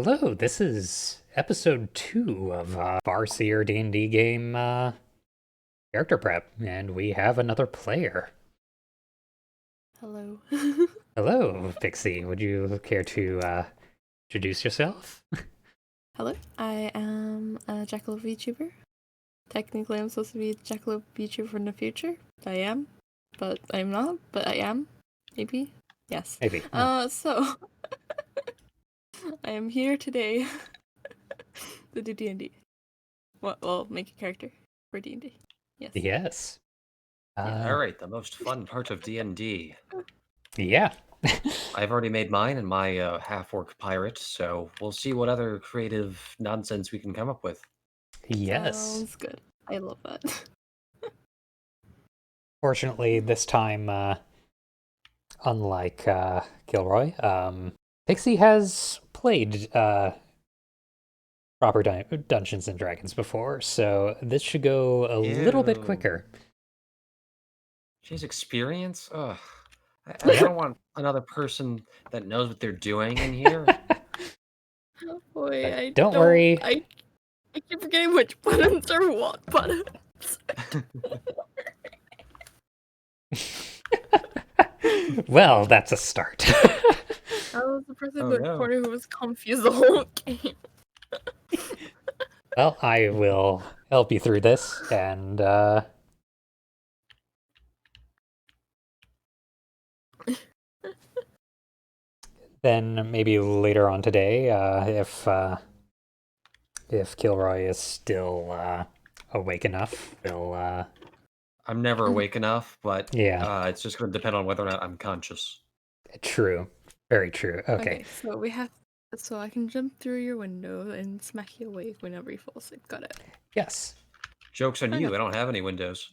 Hello, this is episode 2 of Farseer D&D game character prep, and we have another player. Hello. Hello, Pixie. Would you care to introduce yourself? Hello. I am a Jackalope VTuber. Technically, I'm supposed to be a Jackalope VTuber in the future. I am, but I'm not. But I am, maybe. Yes. Maybe. So I am here today to do D&D. Well, make a character for D&D. Yes. Yes. All right, the most fun part of D&D. Yeah. I've already made mine and my half-orc pirate, so we'll see what other creative nonsense we can come up with. Yes. Sounds good. I love that. Fortunately, this time, unlike Gilroy, Pixie has played proper Dungeons and Dragons before, so this should go a little bit quicker. She has experience? Ugh. I don't want another person that knows what they're doing in here. Oh boy, I Don't worry. I keep forgetting which buttons are what buttons. Well, that's a start. I was the person Oh, in the no. corner who was confused the whole game. Well, I will help you through this, and then maybe later on today, if Kilroy is still awake enough, we'll I'm never awake enough, but yeah, it's just going to depend on whether or not I'm conscious. true, very true. Okay. So I can jump through your window and smack you awake whenever you fall asleep. Got it. Yes. Joke's on I you, know. I don't have any windows.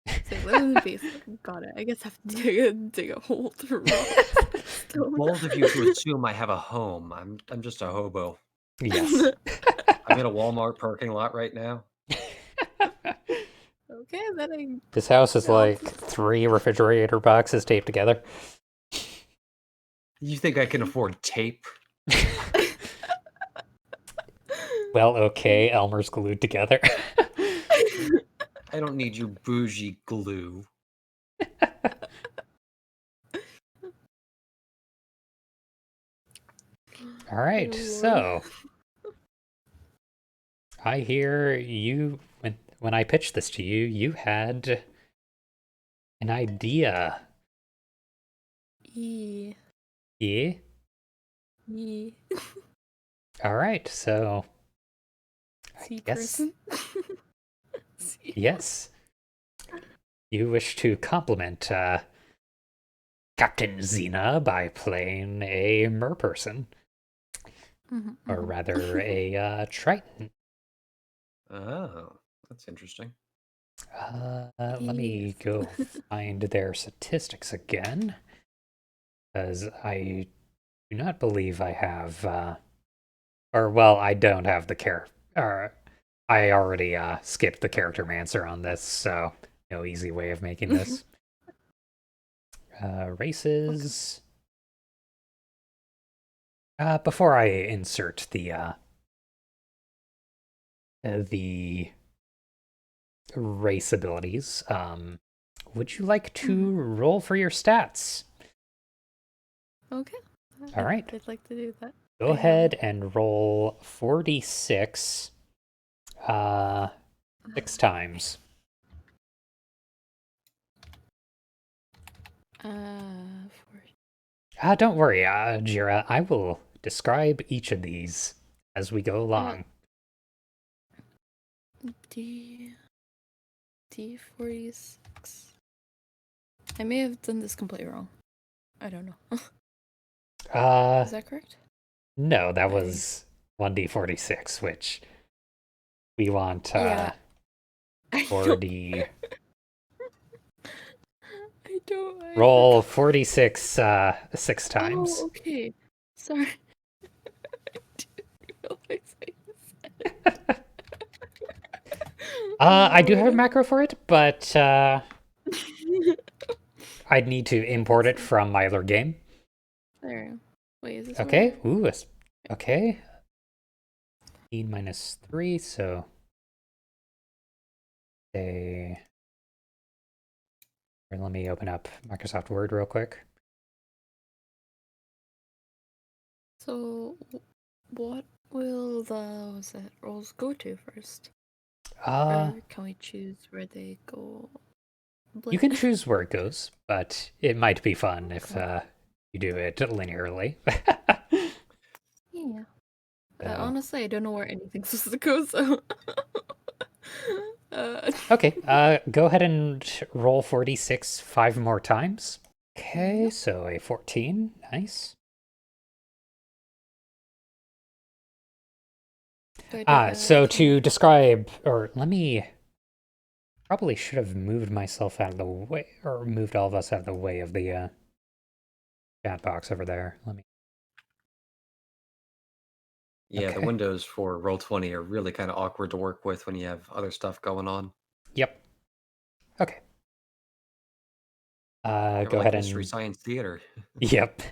So I live in the basement. Got it. I guess I have to dig a hole through rocks. Bold of you to assume I have a home. I'm just a hobo. Yes. I'm in a Walmart parking lot right now. Okay, then I. This house is No. like 3 refrigerator boxes taped together. You think I can afford tape? Well, okay, Elmer's glued together. I don't need you bougie glue. All right, so I hear you when I pitched this to you, you had an idea. E. Yeah? E. All right, so C guess person. C. yes. You wish to compliment Captain Xena by playing a merperson, or rather a Triton. Oh, that's interesting. Let me go find their statistics again, because I do not believe I have, I don't have the character. I already skipped the character mancer on this, so no easy way of making this. Races. Before I insert the race abilities, would you like to roll for your stats? Okay. All right. I'd like to do that. Go ahead and roll 46 6 times. Don't worry, Jira. I will describe each of these as we go along. D46. I may have done this completely wrong. I don't know. Is that correct? No, that was 1d46, which we want Yeah. 40. I don't. Roll 46 6 times. Oh, okay. Sorry. I didn't realize I said it. I do have a macro for it, but I'd need to import it from my other game. There. Wait, is this Okay. one? Ooh, Okay. 15 minus 3, so say. Or let me open up Microsoft Word real quick. So, what will the rolls go to first? Uh, Or can we choose where they go? you can choose where it goes, but it might be fun if Okay. you do it linearly. Yeah. So, Honestly, I don't know where anything's supposed to go, so. okay, go ahead and roll 46 5 more times. Okay, Yep. so a 14, nice. Do I do the So count? to describe, or let me, probably should have moved myself out of the way, or moved all of us out of the way of the chat box over there. Let me, Yeah, the okay. windows for Roll20 are really kind of awkward to work with when you have other stuff going on. Yep. Okay. Kind of Go like ahead Mystery and, Science Theater. yep.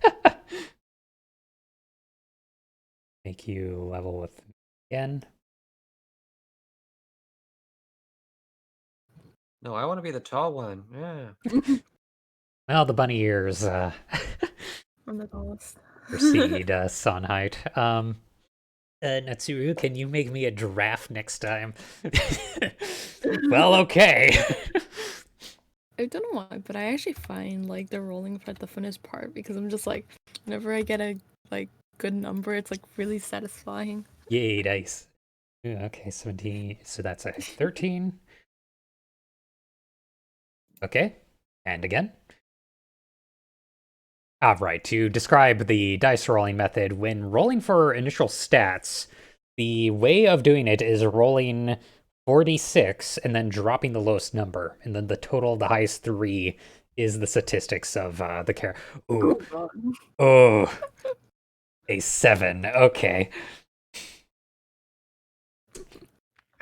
Make you level with me again. No, I want to be the tall one. Yeah. Well, the bunny ears I'm the tallest. proceed sun height. Natsuru, can you make me a giraffe next time? Well, okay. I don't know why, but I actually find like the rolling part the funnest part because I'm just like, whenever I get a like good number, it's like really satisfying. Yay, dice. Okay, 17. So that's a 13. Okay, and again. Right, to describe the dice rolling method, when rolling for initial stats, the way of doing it is rolling 46 and then dropping the lowest number. And then the total of the highest three is the statistics of the character. Ooh, Oh god. oh, a 7. Okay.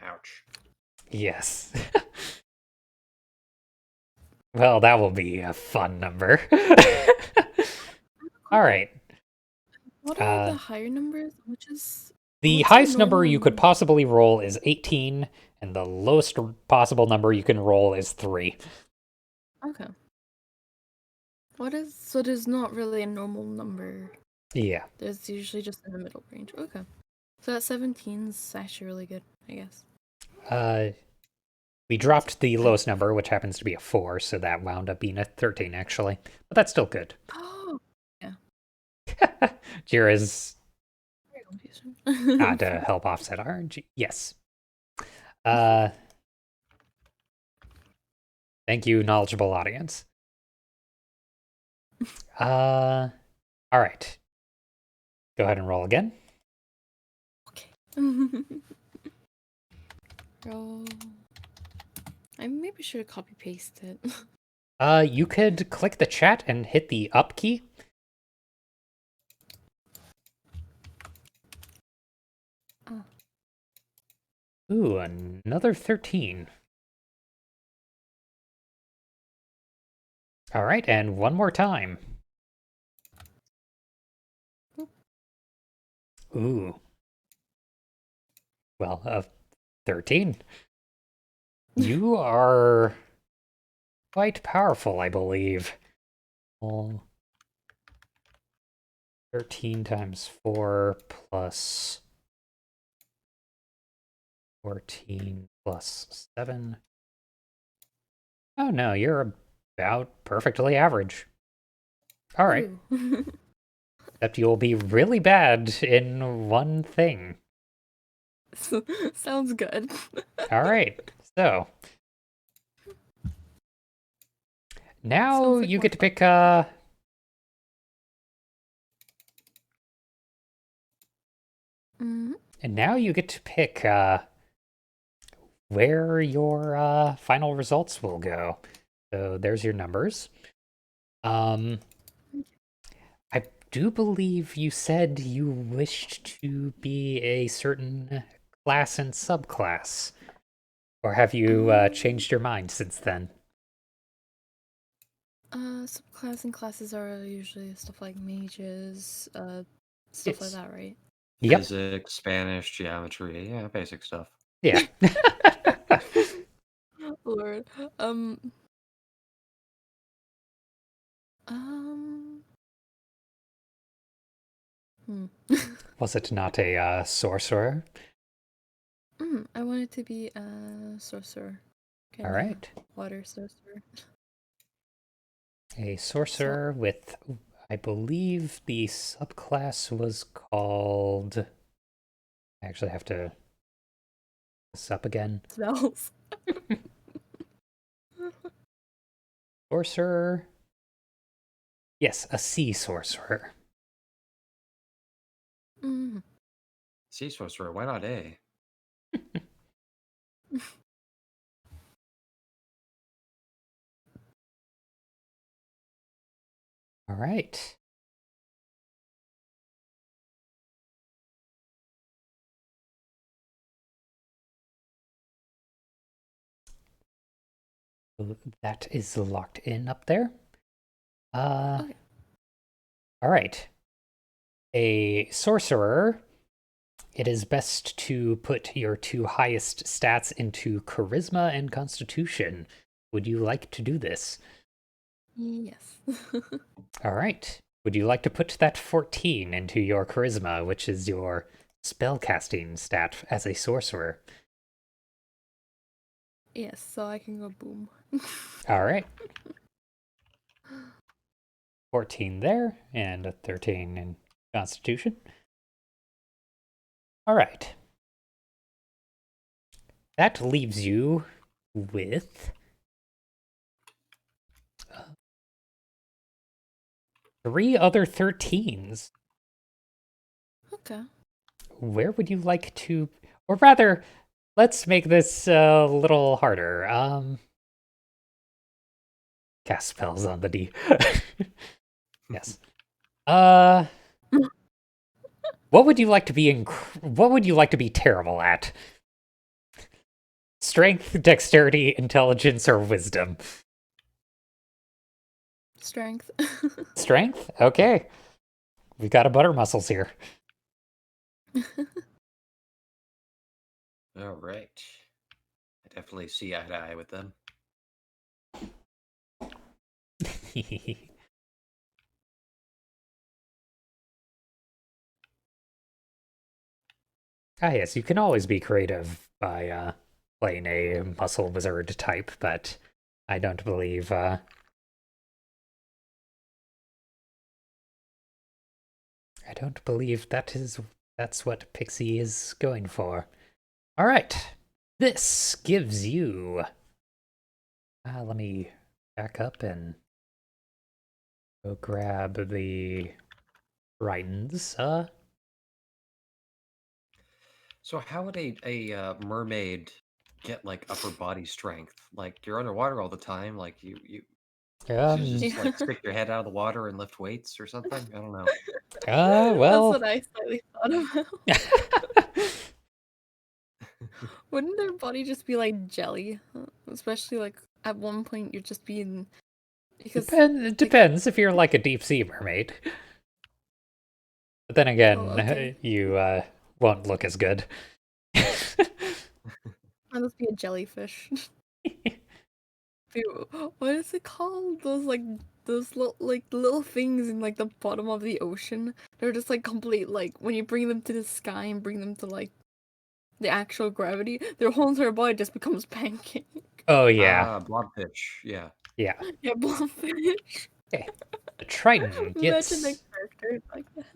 Ouch. Yes. Well, that will be a fun number. All right. What are Uh, the higher numbers? Which is the what's a highest number normal you could possibly roll is 18, and the lowest possible number you can roll is 3. Okay. What is so there's not really a normal number. Yeah. There's usually just in the middle range. Okay. So that 17 is actually really good, I guess. Uh, we dropped the lowest number, which happens to be a 4, so that wound up being a 13, actually. But that's still good. Oh, yeah. Jira's Very confusing. to help offset RNG. Yes. Uh, thank you, knowledgeable audience. All right. Go ahead and roll again. Okay. Roll. I maybe should have copy pasted. You could click the chat and hit the up key. Oh. Ooh, another 13. All right, and one more time. Ooh. Well, 13. You are quite powerful, I believe. Well, 13 times 4 plus 14 plus 7. Oh no, you're about perfectly average. All right. Ooh. Except you'll be really bad in one thing. Sounds good. All right. So now Sounds like you more get to fun. pick Mm-hmm. and now you get to pick where your final results will go. So there's your numbers. I do believe you said you wished to be a certain class and subclass. Or have you changed your mind since then? Subclass and classes are usually stuff like mages, stuff like Yes. that, right? Yep. Physics, Spanish, geometry, yeah, basic stuff. Yeah. Lord. Um. Hmm. Was it not a sorcerer? I wanted to be a sorcerer. All Kinda right. water sorcerer. A sorcerer with, I believe the subclass was called. I actually have to look this up again. Spells. Sorcerer. Yes, a sea sorcerer. Mm. Sea sorcerer, why not A? All right. That is locked in up there. Okay. All right. A sorcerer, it is best to put your two highest stats into charisma and constitution. Would you like to do this? Yes. All right. Would you like to put that 14 into your charisma, which is your spellcasting stat as a sorcerer? Yes, so I can go boom. All right. 14 there, and a 13 in constitution. All right. That leaves you with 3 other 13s. Okay. Where would you like to, or rather, let's make this a little harder. Cast spells on the D. Yes. What would you like to be what would you like to be terrible at? Strength, dexterity, intelligence, or wisdom? Strength. Strength? Okay. We've got a butter muscles here. All right. I definitely see eye to eye with them. Ah, yes, you can always be creative by playing a muscle wizard type, but I don't believe that's what Pixie is going for. All right, this gives you. Let me back up and go grab the Rhines. So how would a mermaid get like upper body strength? Like you're underwater all the time. Like you should Um, just Yeah. like stick your head out of the water and lift weights or something. I don't know. That's well, what I slightly thought about. Wouldn't their body just be like jelly? Especially like at one point you're just being because it depends if you're like a deep sea mermaid. But then oh again, okay. you won't look as good. I'll just be a jellyfish. Dude, what is it called? Those little things in like the bottom of the ocean. They're just like complete like when you bring them to the sky and bring them to like the actual gravity, their whole entire body just becomes pancake. Oh yeah, Ah, blobfish. Yeah. yeah. Yeah, blobfish. Okay. The Triton Imagine the gets characters like that.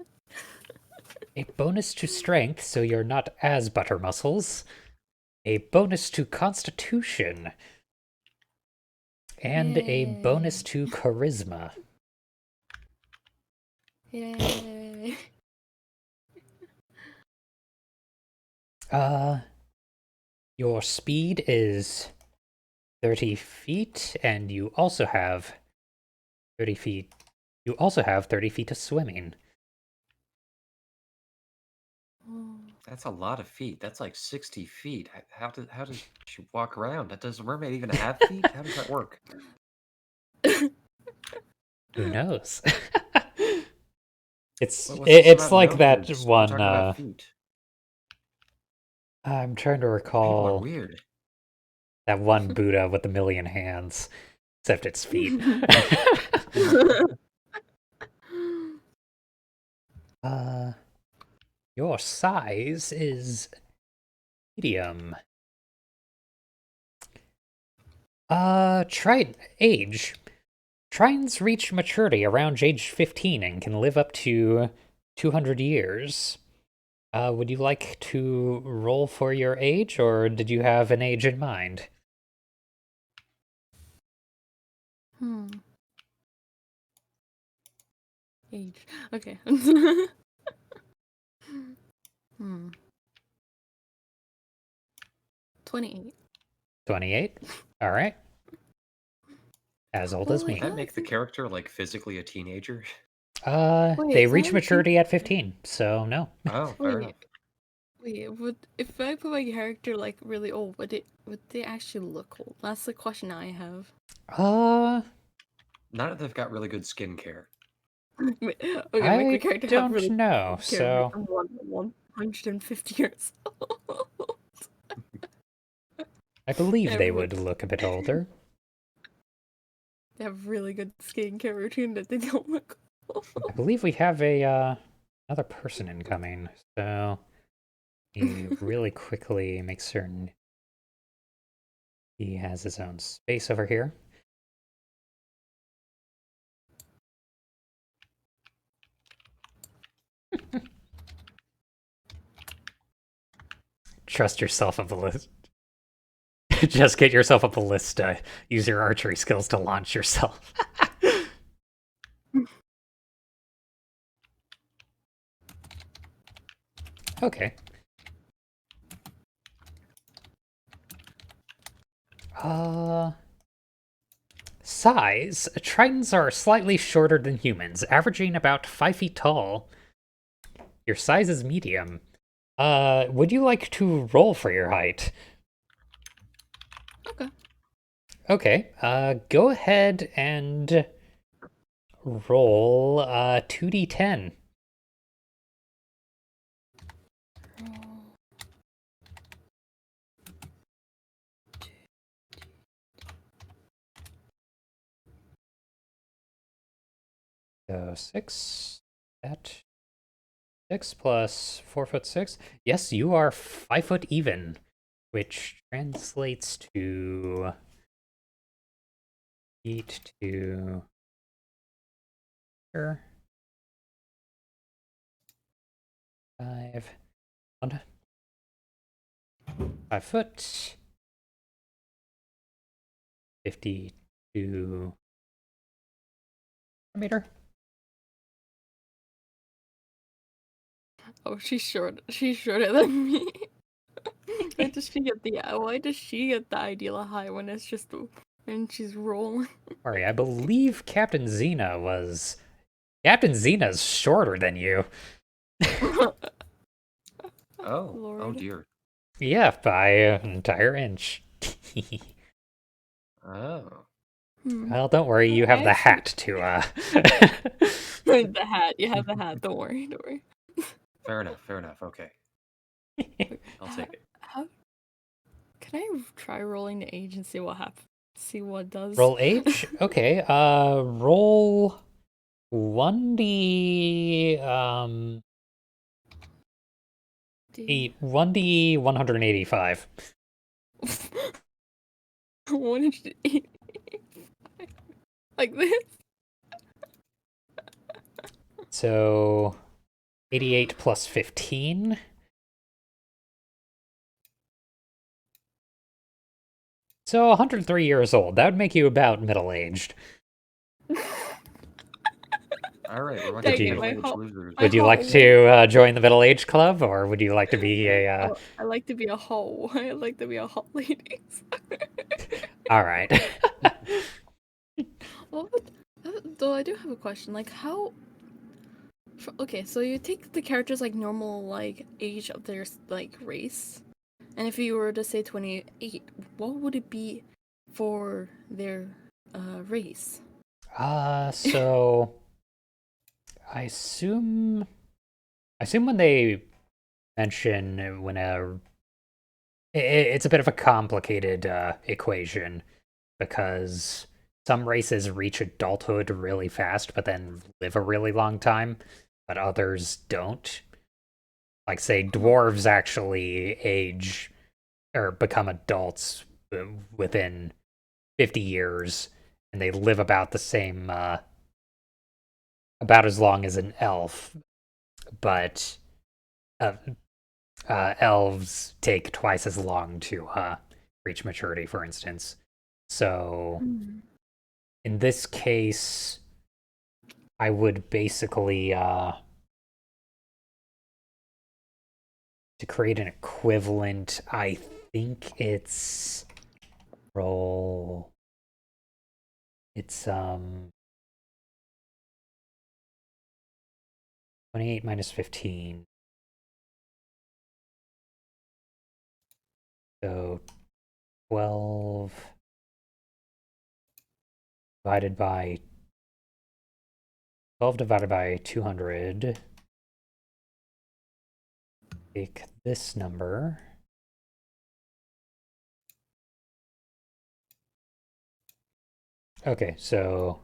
a bonus to strength, so you're not as butter muscles. A bonus to constitution. And a bonus Yay. to charisma. Yay. Your speed is 30 feet, and you also have 30 feet. You also have 30 feet of swimming. That's a lot of feet. That's like 60 feet. How does she walk around? Does a mermaid even have feet? How does that work? Who knows? It's What's this it's about like that noses? We're one. talking about feet. I'm trying to People are recall weird. that one Buddha with the million hands, except its feet. uh, your size is medium. Age. Trines reach maturity around age 15 and can live up to 200 years. Would you like to roll for your age, or did you have an age in mind? Age. Okay. 28. 28? Alright. As old Oh, as Would wait, me. that no, I make the think. character like physically a teenager? Wait, They is that reach a maturity at 15, so no. Oh, fair enough. Wait, would if I put my character like really old, would they actually look old? That's the question I have. Uh, Not if they've got really good skincare. Okay, make my I character have don't really know, care so 150 years old. I believe they Everyone, would look a bit older. they have really good skincare routine that they don't look old. I believe we have another person incoming, so he really quickly make certain he has his own space over here. Trust yourself a ballista. Just get yourself a ballista. Use your archery skills to launch yourself. Okay. Size. Tritons are slightly shorter than humans, averaging about 5 feet tall. Your size is medium. Would you like to roll for your height? Okay. Okay, go ahead and roll 2d10. So 6, that 6 plus 4'6". Yes, you are 5 foot even, which translates to 8 to here. 5 1 5 foot 52 meter. Oh, she's short. She's shorter than me. Why does she get the ideal height when it's just when she's rolling? Sorry, I believe Captain Xena's shorter than you. Oh, Lord. dear. Yeah, by an entire inch. Oh, Well, don't worry, you have I the actually hat to the hat. You have the hat. Don't worry. Don't worry. fair enough. Fair enough. Okay, I'll take it. How can I try rolling the age and see what happens? See what it does. Roll age? Okay, roll 1d 1d 185. 185. Like this. So 88 plus 15. So 103 years old. That would make you about middle-aged. All right, we're a bunch Would of Dang it, you middle-aged losers. would you like to join the middle-aged club, or would you like to be a I like to be a hoe. I like to be a hot lady. all right. Well, though I do have a question. Like, how? Okay, so you take the characters like normal like age of their like race, and if you were to say 28, what would it be for their race? So I assume when they mention it's a bit of a complicated equation because some races reach adulthood really fast, but then live a really long time, but others don't. Like, say, dwarves actually age or become adults within 50 years, and they live about the same, about as long as an elf, but uh, elves take twice as long to reach maturity, for instance. So, in this case, I would basically, to create an equivalent, I think it's roll. It's 28 minus 15. So 12 divided by 200. Take this number. Okay, so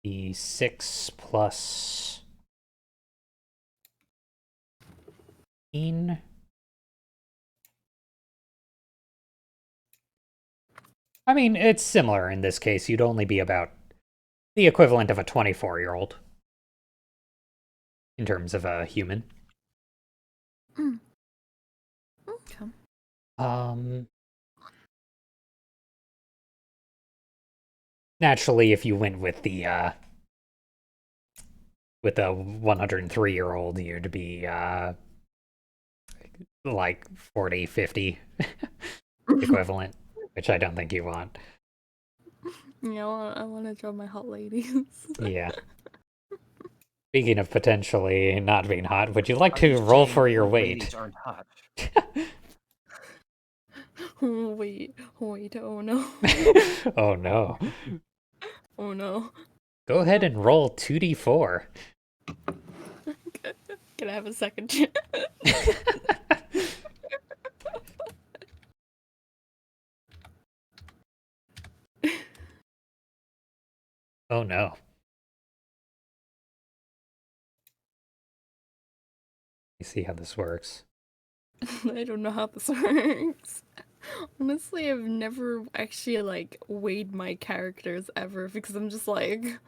the 6 plus 15. I mean, it's similar in this case. You'd only be about the equivalent of a 24-year-old in terms of a human. Okay. Naturally, if you went with the 103-year-old, you'd be like 40, 50 equivalent, which I don't think you want. Yeah, I want to draw my hot ladies. Yeah. Speaking of potentially not being hot, would you like Are to you roll saying for your old weight? ladies aren't hot? Wait, oh no. Oh no. Oh no. Go ahead and roll 2d4. Can I have a second chance? Oh no. Let me see how this works. I don't know how this works. Honestly, I've never actually like weighed my characters ever because I'm just like,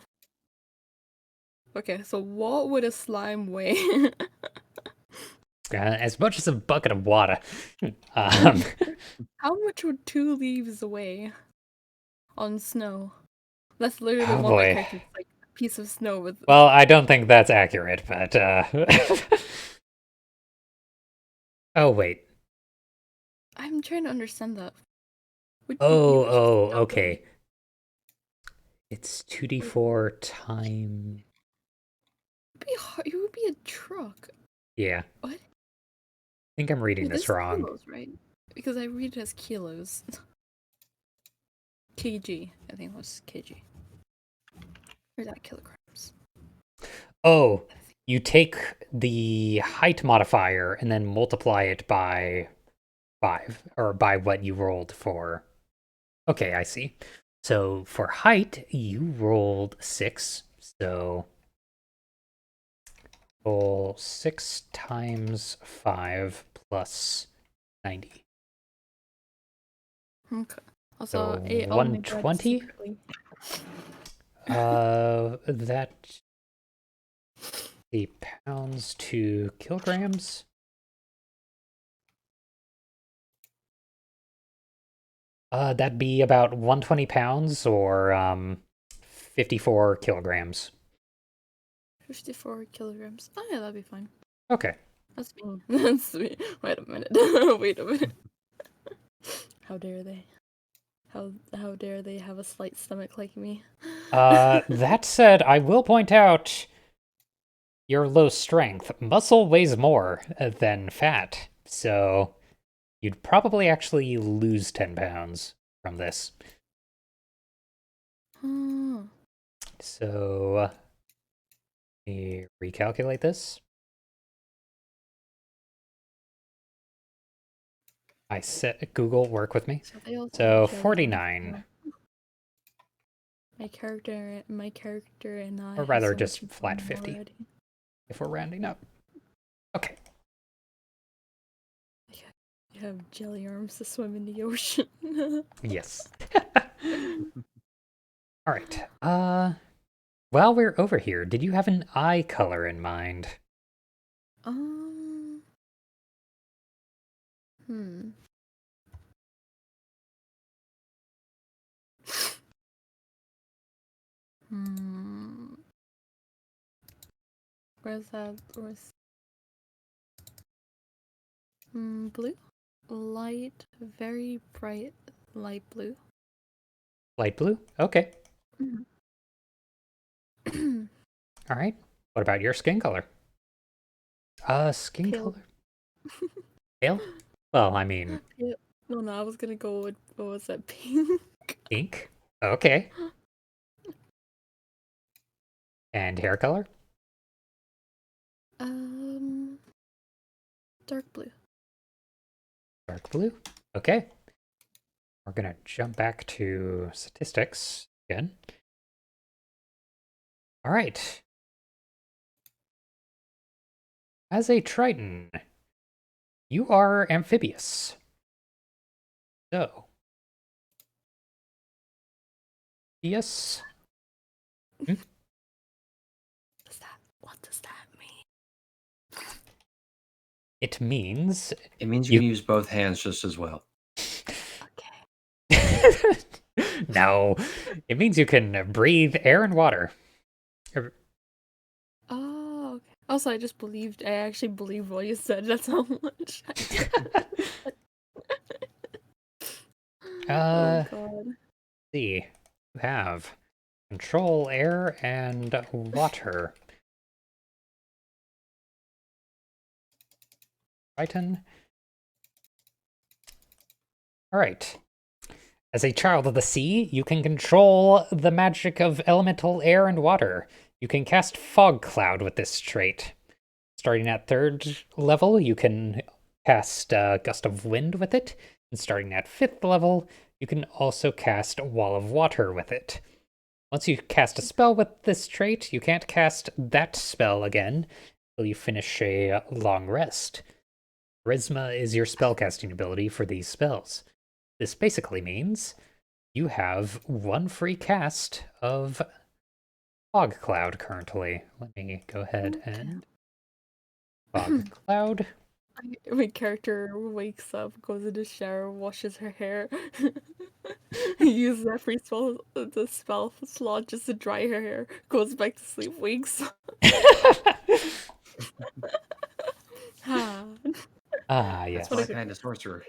okay, so what would a slime weigh? As much as a bucket of water. How much would 2 leaves weigh on snow? That's literally Oh one of my boy. characters like a piece of snow with. Well, I don't think that's accurate, but oh wait. I'm trying to understand that. You would just Oh, dump it. okay. It's 2d4 time. It would be a truck. Yeah. What? I think I'm reading Wait, this this is wrong. kilos, right? Because I read it as kilos. kg. I think it was kg. Or is that kilograms? Oh, you take the height modifier and then multiply it by 5, or by what you rolled for. Okay, I see. So for height, you rolled 6, so roll 6 times 5 plus 90. Okay. Also, So I ate all my bread 120? secretly. That the pounds to kilograms. That'd be about 120 pounds or 54 kilograms. 54 kilograms. Oh yeah, that'd be fine. Okay. That's me. That's sweet. Wait a minute. Wait a minute. How dare they? How dare they have a slight stomach like me? That said, I will point out your low strength. Muscle weighs more than fat, so you'd probably actually lose 10 pounds from this. Hmm. So Let me recalculate this. I set Google work with me. So they also So have jelly 49. My character and I Or have rather so just much flat fun 50. already. If we're rounding up. Okay. You have jelly arms to swim in the ocean. Yes. All right. While we're over here, did you have an eye color in mind? Um. Hmm. Hmm. Where's that? Blue? Light, very bright light blue. Light blue? Okay. Mhm. All right. What about your skin color? Skin Pale. color? Pale? Well, I mean, Yeah. No, I was gonna go with, what was that, pink? ink? Okay. And hair color? Um, dark blue. Dark blue? Okay. We're gonna jump back to statistics again. All right. As a Triton, you are amphibious. So, yes. What does that mean? It means It means you can use both hands just as well. Okay. No, it means you can breathe air and water. Oh, okay. Also, I actually believed what you said. That's how much. Oh god. See, you have control air and water. Triton. All right. As a child of the sea, you can control the magic of elemental air and water. You can cast Fog Cloud with this trait. Starting at 3rd level, you can cast Gust of Wind with it. And starting at 5th level, you can also cast Wall of Water with it. Once you cast a spell with this trait, you can't cast that spell again until you finish a long rest. Charisma is your spellcasting ability for these spells. This basically means you have one free cast of Fog Cloud currently. Let me go ahead and Fog Cloud. My character wakes up, goes in the shower, washes her hair, uses that free spell, the spell slot just to dry her hair, goes back to sleep, wakes up. Ah, Ah, That's yes. my kind of sorcerer.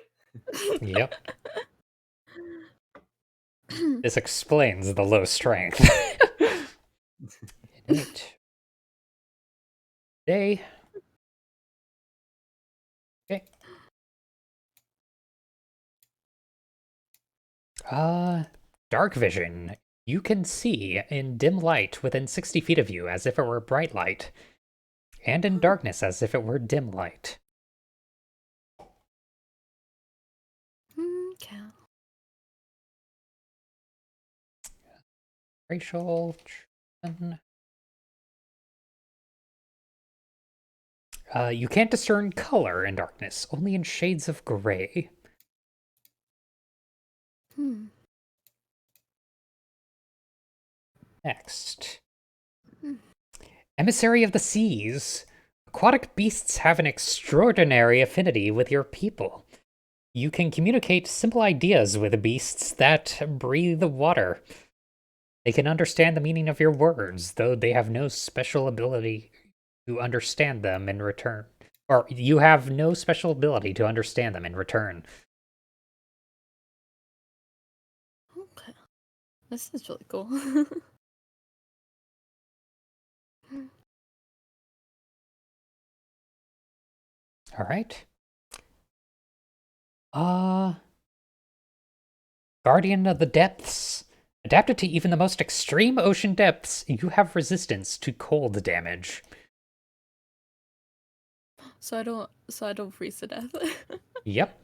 Yep. This explains the low strength. Innate. Day. Okay. Dark vision. You can see in dim light within 60 feet of you as if it were bright light, and in darkness as if it were dim light. Okay. Racial. You can't discern color in darkness, only in shades of gray. Hmm. Next. Hmm. Emissary of the Seas. Aquatic beasts have an extraordinary affinity with your people. You can communicate simple ideas with beasts that breathe water. They can understand the meaning of your words, though they have no special ability to understand them in return. Or you have no special ability to understand them in return. Okay. This is really cool. All right. Guardian of the Depths. Adapted to even the most extreme ocean depths, you have resistance to cold damage. So I don't freeze to death. Yep.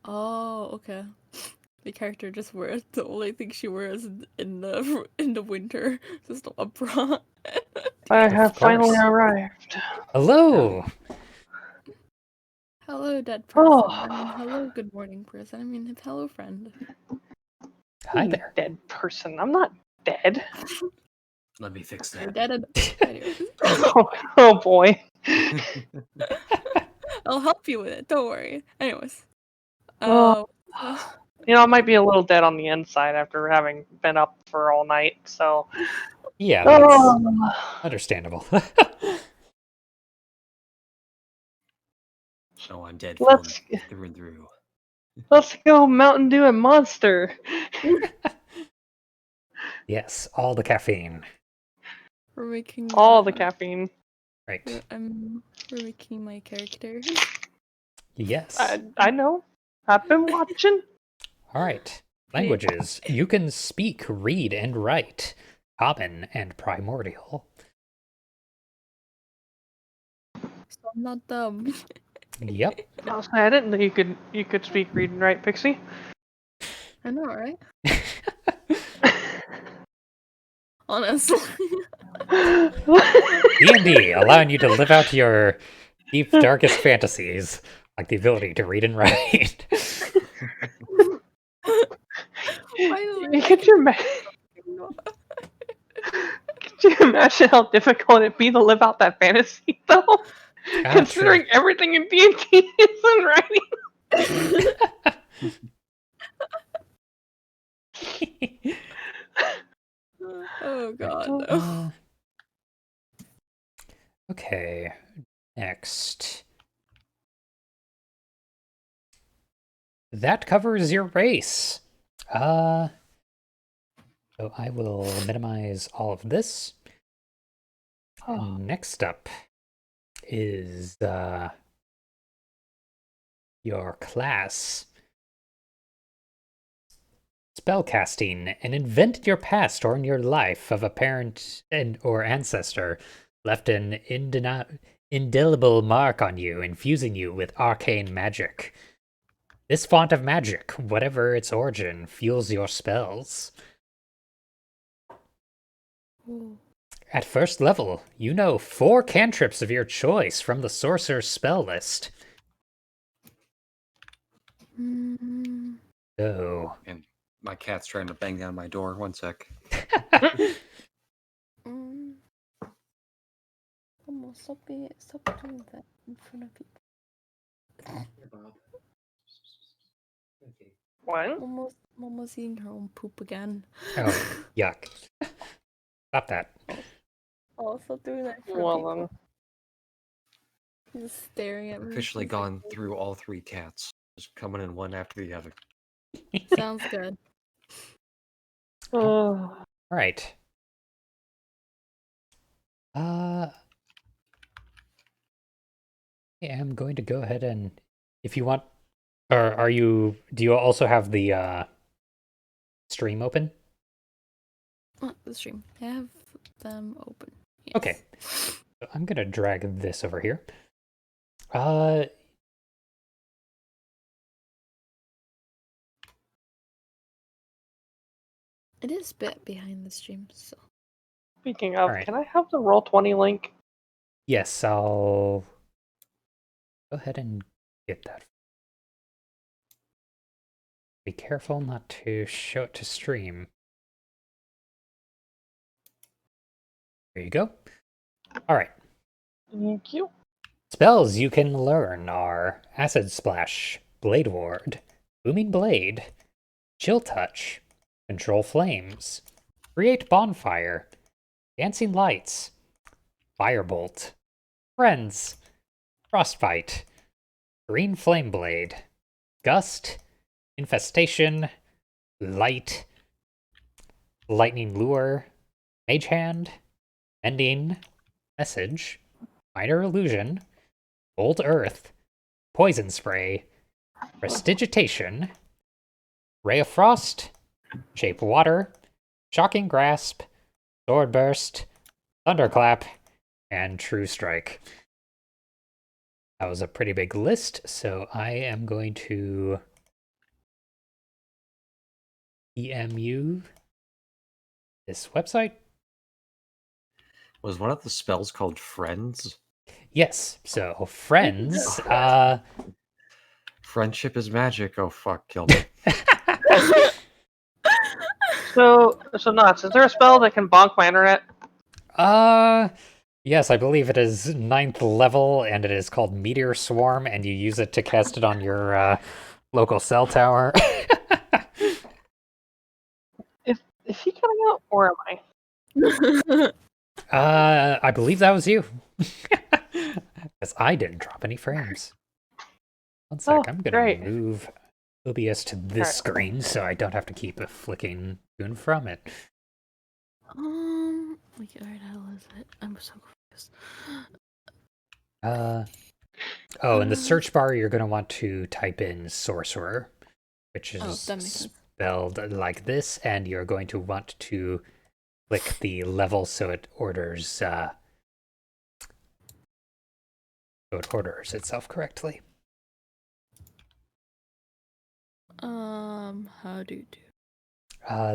Oh, okay. The character just wears the only thing she wears in the winter, just a bra. I Of have finally course. arrived. Hello! Hello, dead person. Oh. I mean, hello, good morning person. I mean, hello, friend. Hi there. Dead person. I'm not dead. Let me fix You're that. dead enough. Anyways, Oh boy. I'll help you with it. Don't worry. Anyways, Oh. uh, I might be a little dead on the inside after having been up for all night, so. Yeah, that's Oh. understandable. Oh, I'm dead Let's through and through. let's go Mountain Dew and Monster. Yes, all the caffeine. we're making All the caffeine. Right. we're making my character. Yes. I know. I've been watching. All right. Languages. You can speak, read, and write. Common and primordial. So I'm not dumb. Yep. Honestly, I didn't know you could speak, read, and write, Pixie. I know, right? Honestly. D&D, allowing you to live out your deep, darkest fantasies, like the ability to read and write. Could you imagine how difficult it'd be to live out that fantasy, though? Considering everything in D&D is in writing. Oh god. No. Okay, next. That covers your race. So I will minimize all of this. And next up is your class. Spellcasting. An event in your past or in your life of a parent or ancestor left an indelible mark on you, infusing you with arcane magic. This font of magic, whatever its origin, fuels your spells. Ooh. At first level, you know 4 cantrips of your choice from the Sorcerer's spell list. So... And my cat's trying to bang down my door. One sec. Almost stop doing that in front of people. What? Momo's eating her own poop again. Oh, yuck. Stop that. Oh, stop doing that in front of people. He's staring at me. Officially gone through all 3 cats. Just coming in one after the other. Sounds good. Oh. Right. I am going to go ahead and, if you want, or do you also have the stream open? The stream. I have them open. Yes. Okay. So I'm going to drag this over here. It is a bit behind the stream, so. Speaking of, right. Can I have the Roll20 link? Yes, I'll go ahead and get that. Be careful not to show it to stream. There you go. All right. Thank you. Spells you can learn are Acid Splash, Blade Ward, Booming Blade, Chill Touch, Control Flames, Create Bonfire, Dancing Lights, Firebolt, Friends, Frostbite, Green Flame Blade, Gust, Infestation, Light, Lightning Lure, Mage Hand, Mending, Message, Minor Illusion, Bold Earth, Poison Spray, Prestidigitation, Ray of Frost, Shape Water, Shocking Grasp, Sword Burst, Thunderclap, and True Strike. That was a pretty big list, so I am going to EMU this website. Was one of the spells called Friends? Yes, so Friends, Friendship is magic. Oh fuck, kill me. So nuts. Is there a spell that can bonk my internet? yes, I believe it is 9th level, and it is called Meteor Swarm, and you use it to cast it on your local cell tower. Is he coming out, or am I? I believe that was you. Because I didn't drop any frames. One sec, Oh, I'm gonna great. move OBS to this Alright. screen so I don't have to keep flicking to and from it. Wait, where the hell is it? I'm so confused. Oh, in the search bar, you're gonna want to type in Sorcerer, which is that makes sense. spelled like this, and you're going to want to click the level so it orders itself correctly. How do you do?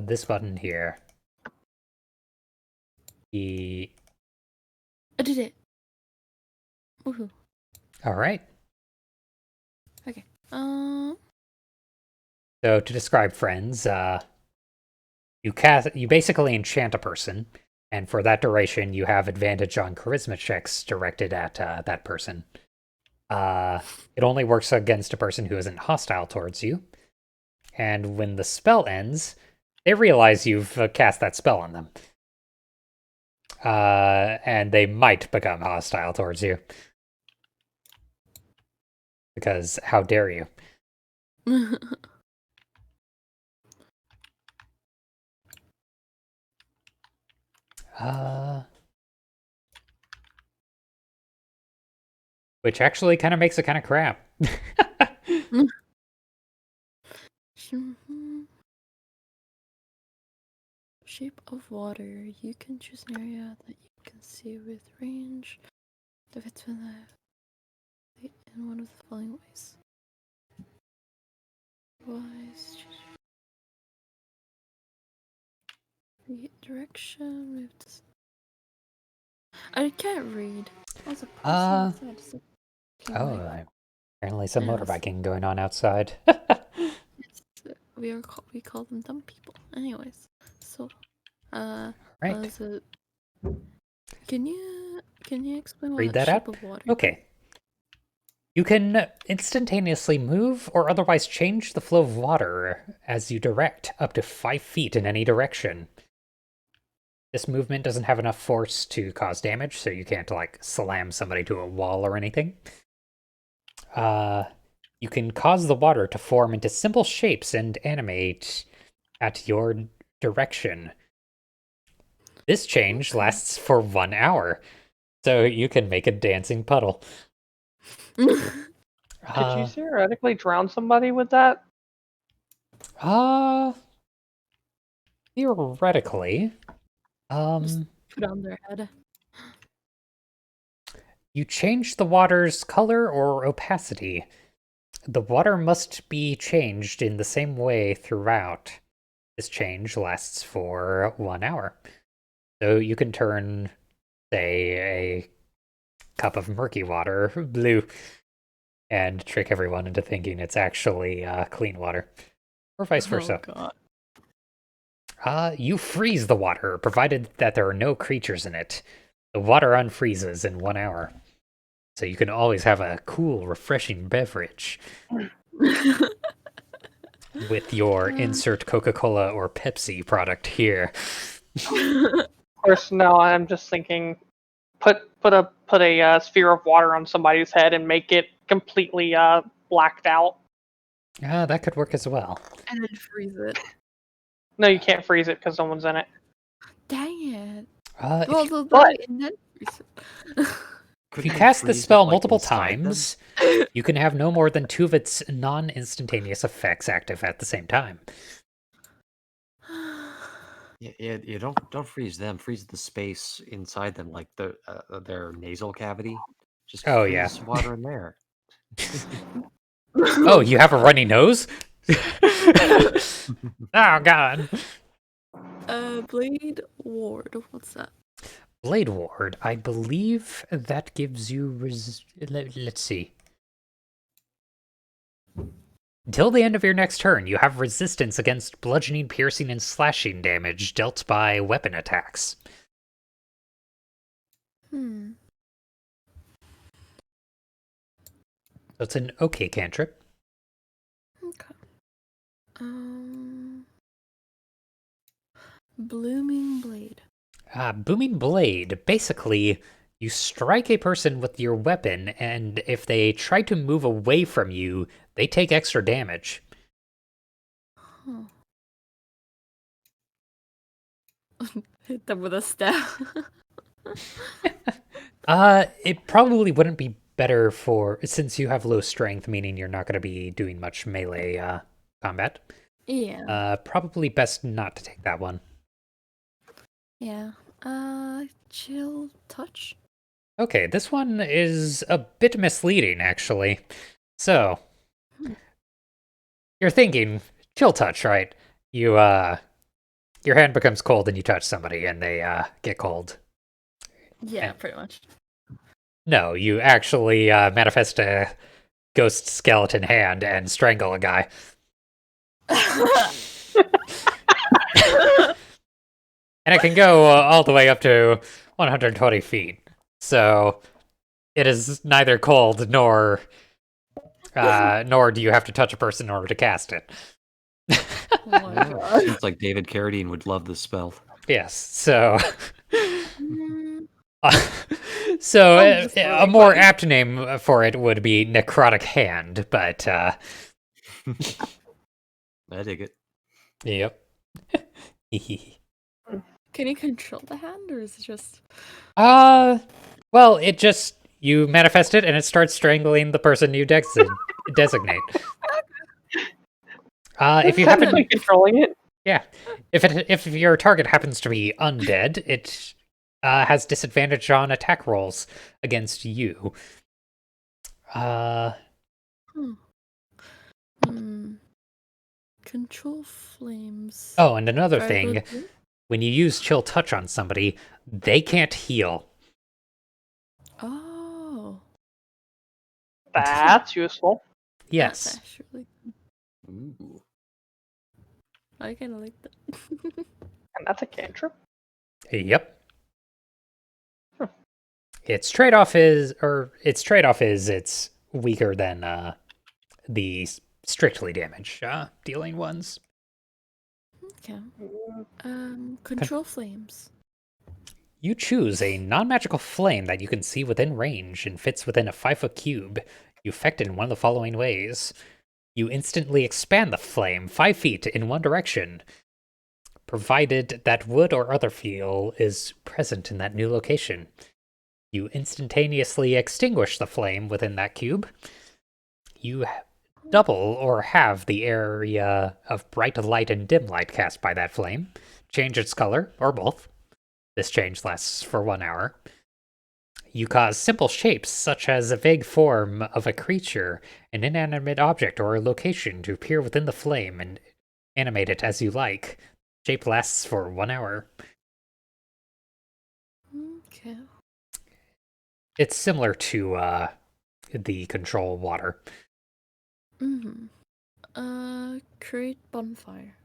This button here. I did it. Woohoo. All right. Okay. So to describe Friends, you basically enchant a person, and for that duration, you have advantage on charisma checks directed at that person. It only works against a person who isn't hostile towards you. And when the spell ends, they realize you've cast that spell on them. And they might become hostile towards you. Because how dare you? Which actually kind of makes it kind of crap. Shape of water. You can choose an area that you can see with range. If it's in one of the following ways. Read direction. We have to. I can't read. Apparently some motorbiking going on outside. We call them dumb people. Anyways, so right. Can you explain Read what that shape up? of water? Okay. You can instantaneously move or otherwise change the flow of water as you direct up to 5 feet in any direction. This movement doesn't have enough force to cause damage, so you can't, like, slam somebody to a wall or anything. You can cause the water to form into simple shapes and animate at your direction. This change lasts for 1 hour, so you can make a dancing puddle. Could you theoretically drown somebody with that? Theoretically. Just put on their head. You change the water's color or opacity. The water must be changed in the same way throughout. This change lasts for 1 hour. So you can turn, say, a cup of murky water blue and trick everyone into thinking it's actually clean water. Or vice versa. Oh, God. You freeze the water, provided that there are no creatures in it. The water unfreezes in 1 hour. So you can always have a cool, refreshing beverage. With your insert Coca-Cola or Pepsi product here. Of course, no. I'm just thinking, put a sphere of water on somebody's head and make it completely blacked out. That could work as well. And then freeze it. No, you can't freeze it because someone's in it. Dang it. If you cast this spell multiple times, you can have no more than 2 of its non-instantaneous effects active at the same time. You don't freeze them. Freeze the space inside them, like their nasal cavity. Just Oh, freeze yeah. some water in there. Oh, you have a runny nose? Oh, God. Blade Ward. What's that? Blade Ward, I believe that gives you let's see. Until the end of your next turn, you have resistance against bludgeoning, piercing, and slashing damage dealt by weapon attacks. Hmm. So it's an okay cantrip. Okay. Blooming Blade. Booming Blade, basically, you strike a person with your weapon, and if they try to move away from you, they take extra damage. Huh. Hit them with a staff. It probably wouldn't be better since you have low strength, meaning you're not going to be doing much melee combat. Yeah. Probably best not to take that one. Yeah. Chill Touch. Okay, this one is a bit misleading, actually. So, you're thinking, chill touch, right? Your hand becomes cold and you touch somebody and they, get cold. Yeah, pretty much. No, you actually, manifest a ghost skeleton hand and strangle a guy. And it can go all the way up to 120 feet. So, it is neither cold nor do you have to touch a person in order to cast it. Oh my god. Seems like David Carradine would love this spell. Yes, so Mm, a more apt name for it would be Necrotic Hand, but I dig it. yep. Can you control the hand, or is it just? Well, you manifest it and it starts strangling the person you designate. If you happen Technically controlling it. Yeah. If your target happens to be undead, it has disadvantage on attack rolls against you. Control flames. Oh, and another Try thing, to- when you use Chill Touch on somebody, they can't heal. Oh. That's useful. Yes. That's actually. Ooh. I kind of like that. And that's a cantrip. Yep. Hmm. Its trade-off is it's weaker than the strictly damage dealing ones. Okay. Control flames. You choose a non-magical flame that you can see within range and fits within a 5-foot cube. You affect it in one of the following ways. You instantly expand the flame 5 feet in one direction, provided that wood or other fuel is present in that new location. You instantaneously extinguish the flame within that cube. You double or halve the area of bright light and dim light cast by that flame. Change its color, or both. This change lasts for 1 hour. You cause simple shapes, such as a vague form of a creature, an inanimate object, or a location to appear within the flame and animate it as you like. Shape lasts for 1 hour. Okay. It's similar to the control water. Create bonfire.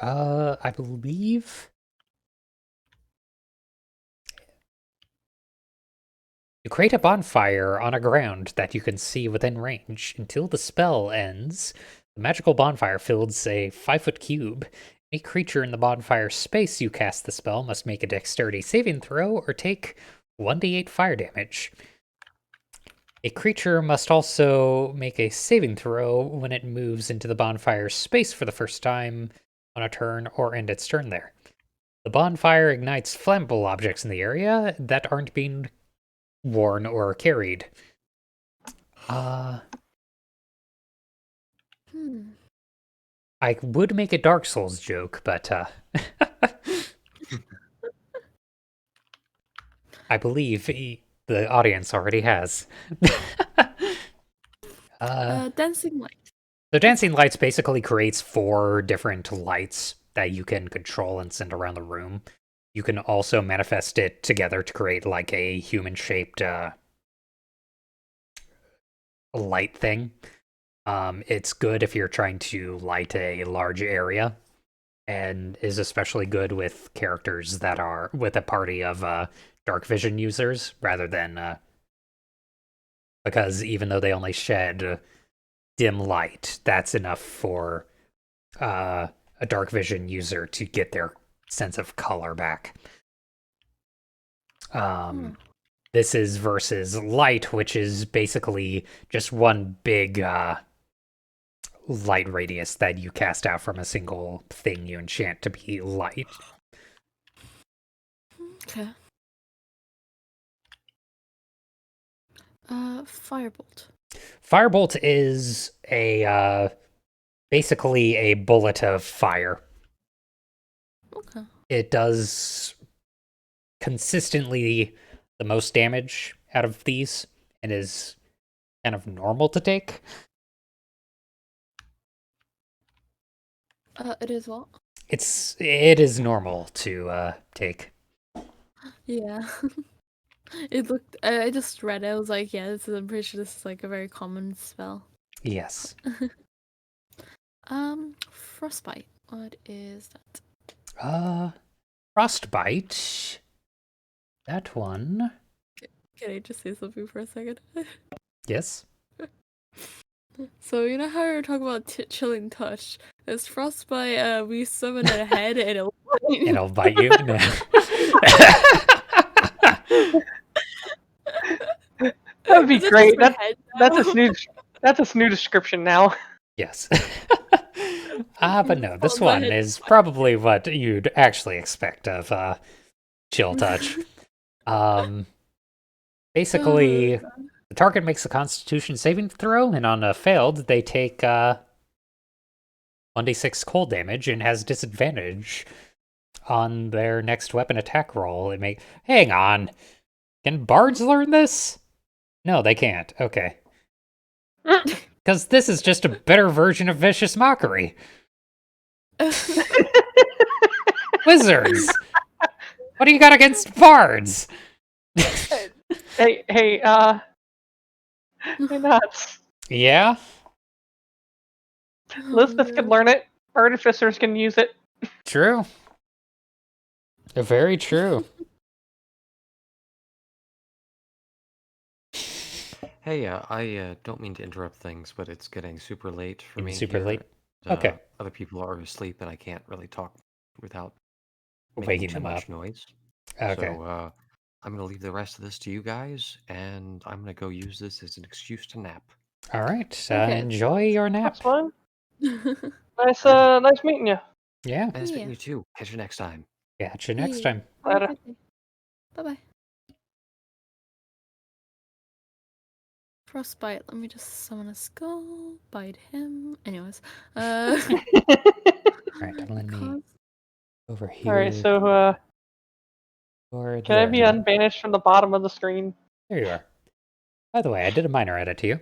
I believe you create a bonfire on a ground that you can see within range. Until the spell ends, the magical bonfire fills a 5-foot cube. Any creature in the bonfire space you cast the spell must make a dexterity saving throw or take 1d8 fire damage. A creature must also make a saving throw when it moves into the bonfire's space for the first time on a turn or end its turn there. The bonfire ignites flammable objects in the area that aren't being worn or carried. I would make a Dark Souls joke, but I believe the audience already has. Dancing light. So dancing lights basically creates 4 different lights that you can control and send around the room. You can also manifest it together to create like a human-shaped light thing. It's good if you're trying to light a large area, and is especially good with characters that are with a party of dark vision users, rather than because even though they only shed dim light, that's enough for a dark vision user to get their sense of color back. This is versus light, which is basically just one big light radius that you cast out from a single thing you enchant to be light. Okay. Firebolt. Firebolt is a basically a bullet of fire. Okay. It does consistently the most damage out of these and is kind of normal to take. It is what? It is normal to take. Yeah. It looked. I just read it. I was like, yeah, I'm pretty sure this is like a very common spell. Yes. Frostbite. What is that? Frostbite. That one. Can I just say something for a second? Yes. So you know how we were talking about chilling touch? There's frostbite. We summon a head and it'll bite. And I'll bite you. No. That would be Is it great. just my head now? That's its new description now. Yes. But no, this Oh, my one head. is probably what you'd actually expect of chill touch. Basically, the target makes a Constitution saving throw, and on a failed, they take 1d6 cold damage and has disadvantage on their next weapon attack roll. Hang on, can bards learn this? No, they can't. Okay, because this is just a better version of vicious mockery. Wizards, what do you got against bards? Hey, nuts. Yeah. Elizabeth can learn it. Artificers can use it. True. Very true. Hey, I don't mean to interrupt things, but it's getting super late for me Super here. late. and, Okay. Other people are asleep, and I can't really talk without making Waking too them much up. noise. Okay. So I'm gonna leave the rest of this to you guys, and I'm gonna go use this as an excuse to nap. All right. Okay. Enjoy your nap. That's fine. Nice, Alrighty. nice meeting you. Yeah. Nice meeting Yeah. you too. Catch you next time. Catch you next Yeah. time. Later. Bye bye. Frostbite. Let me just summon a skull. Bite him. Anyways. All right. Let me cause- over here. All right, so or can I be there. unbanished from the bottom of the screen? There you are. By the way, I did a minor edit to you.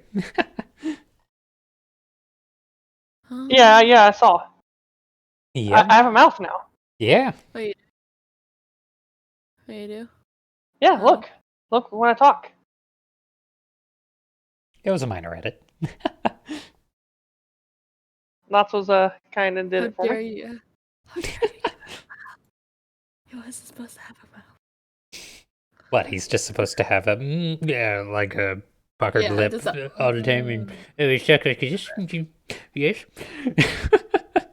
Yeah, I saw. Yep. I have a mouth now. Yeah. Wait. What you do? Yeah, Oh. look when I talk. It was a minor edit. That's was kind of did How it for dare me. you? How dare you? He wasn't supposed to have a mouth. What? He's just supposed to have a yeah, like a puckered Yeah, lip just a- all the time. And it's like this. Yes.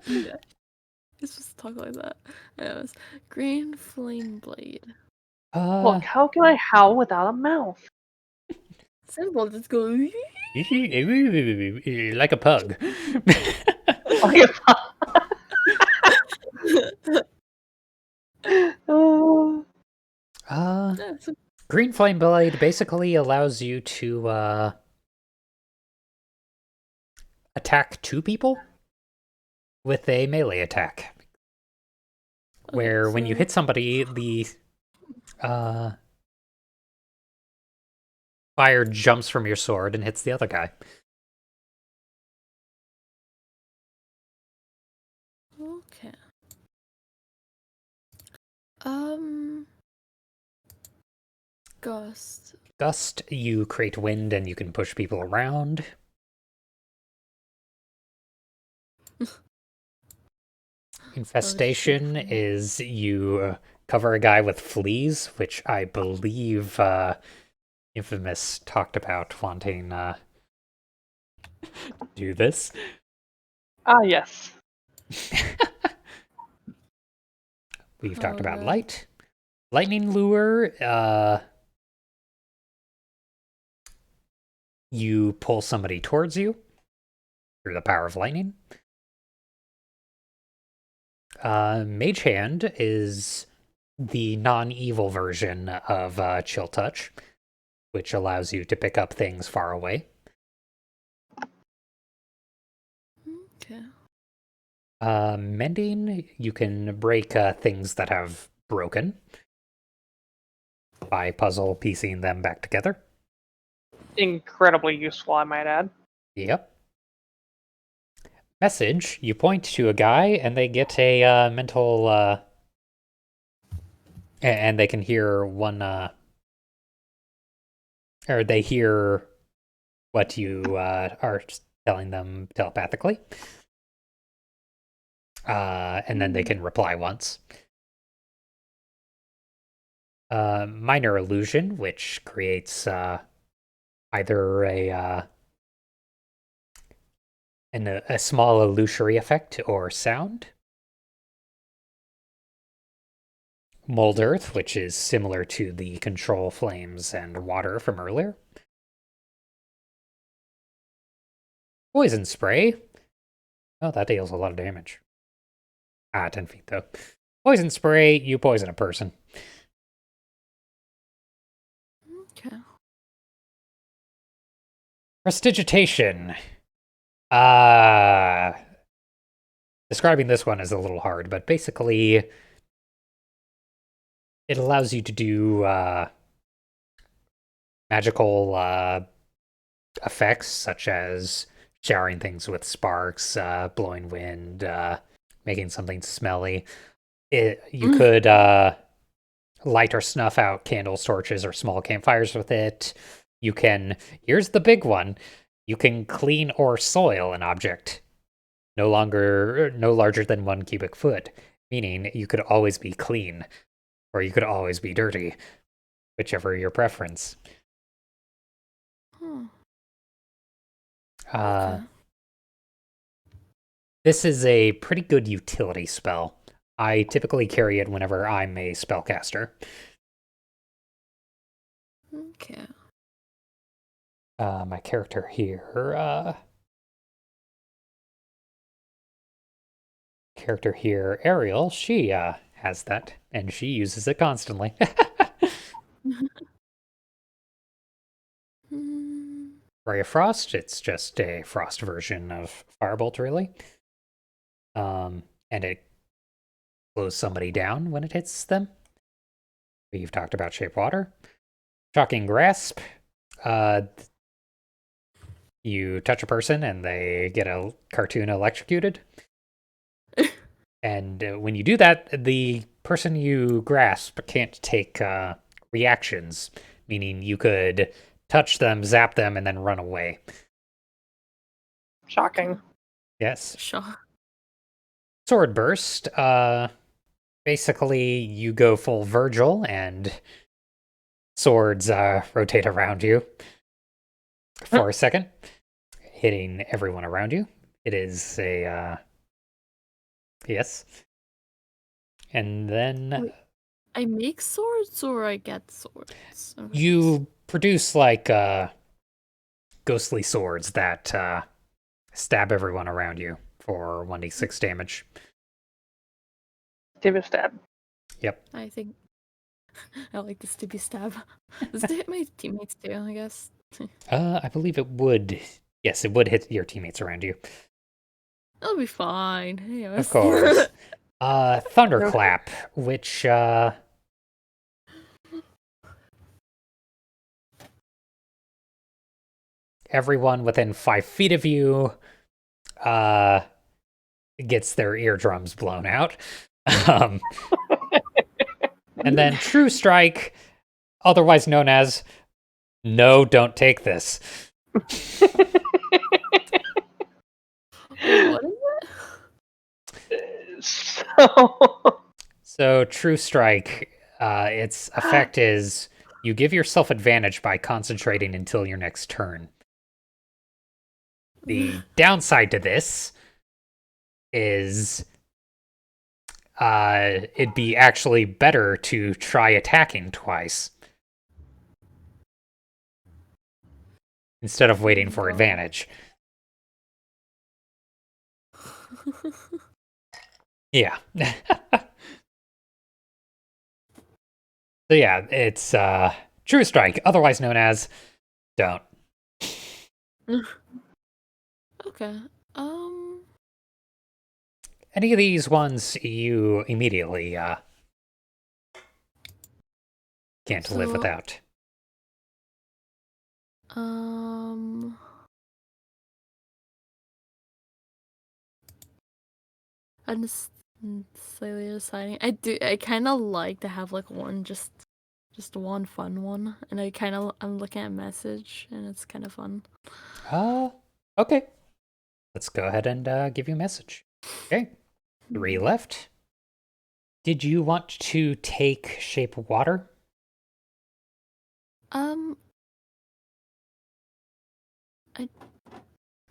Yeah. He's supposed to talk like that. Anyways, green flame blade. Look, how can I howl without a mouth? Simple. Just go. Like a pug. Oh, Yeah, so- Green Flame Blade basically allows you to attack 2 people with a melee attack. Where when you so- hit somebody, the fire jumps from your sword and hits the other guy. Okay. Ghost. Gust, you create wind and you can push people around. Infestation is you cover a guy with fleas, which I believe Infamous talked about wanting do this. Ah, yes. We've talked about light. Lightning lure, you pull somebody towards you through the power of lightning. Mage Hand is the non-evil version of Chill Touch, which allows you to pick up things far away. Okay. Mending, you can break things that have broken by puzzle piecing them back together. Incredibly useful, I might add. Yep. Message, you point to a guy and they get a mental and they can hear one or they hear what you are telling them telepathically. And then they can reply once. Minor illusion, which creates either a small illusory effect or sound. Mold Earth, which is similar to the control flames and water from earlier. Poison Spray. Oh, that deals a lot of damage. 10 feet though. Poison Spray, you poison a person. Okay. Prestigitation. Describing this one is a little hard, but basically it allows you to do magical effects such as showering things with sparks, blowing wind, making something smelly. You could light or snuff out candles, torches, or small campfires with it. You can, here's the big one, you can clean or soil an object no larger than 1 cubic foot, meaning you could always be clean, or you could always be dirty, whichever your preference. Okay. This is a pretty good utility spell. I typically carry it whenever I'm a spellcaster. Okay. My character here, Ariel, she has that, and she uses it constantly. Ray of Frost, it's just a frost version of Firebolt, really. And it slows somebody down when it hits them. We've talked about Shape Water. Shocking Grasp. You touch a person and they get a cartoon electrocuted. And when you do that, the person you grasp can't take reactions, meaning you could touch them, zap them, and then run away. Shocking. Yes. Sure. Sword Burst. Basically, you go full Virgil and swords rotate around you for a second, hitting everyone around you. It is a yes. And then Wait, I make swords or I get swords? you produce like ghostly swords that stab everyone around you for 1d6 damage. Give a stab. Yep. I think I like this to be stab. Does it hit my teammates too, I guess? I believe it would. Yes, it would hit your teammates around you. It'll be fine. Yes. Of course. Thunderclap, which everyone within 5 feet of you gets their eardrums blown out. And then True Strike, otherwise known as No, Don't Take This. Wait, what is So True Strike, its effect is you give yourself advantage by concentrating until your next turn. The downside to this is it'd be actually better to try attacking twice instead of waiting for advantage. Yeah. So yeah, it's True Strike, otherwise known as Don't. Okay. Any of these ones you immediately can't live So- without. I'm just slightly deciding. I kind of like to have like one, just one fun one, and I'm looking at message, and it's kind of fun. Okay. Let's go ahead and give you a message. Okay. 3 left. Did you want to take Shape Water?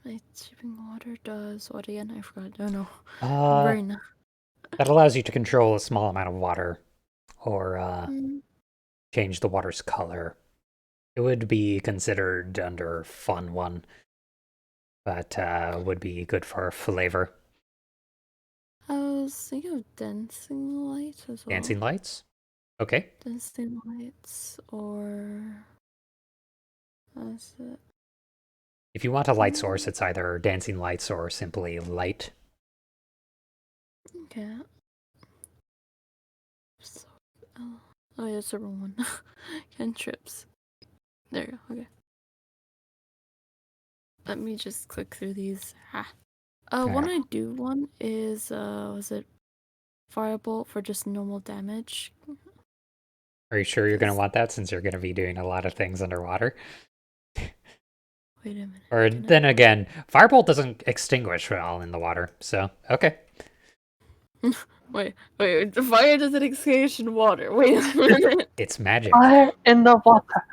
My shipping water does what again? I forgot. Oh no. Uh, Brain. that allows you to control a small amount of water or Mm, change the water's color. It would be considered under fun one, but would be good for flavor. I was thinking of dancing lights as well. Dancing lights? Okay. Dancing lights or that's it. If you want a light source, it's either dancing lights or simply light. Okay. So, oh yeah, it's the wrong one. Cantrips. There you go. Okay. Let me just click through these. One Yeah. I do want is was it Firebolt for just normal damage? Are you sure you're going to want that since you're going to be doing a lot of things underwater? Wait a minute. Or then again, Firebolt doesn't extinguish well in the water, so okay. Wait, the fire doesn't extinguish in water. Wait a minute. It's magic. Fire in the water.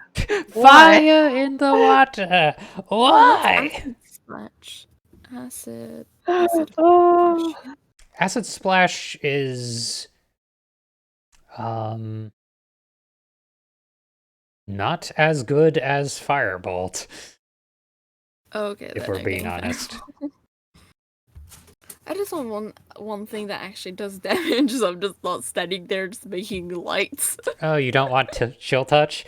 Fire in the water. Why? Acid splash. Acid. Oh. Splash. Acid Splash is not as good as Firebolt, Okay. if then we're I being can- honest. I just want one thing that actually does damage, so I'm just not standing there just making lights. Oh, you don't want to chill touch?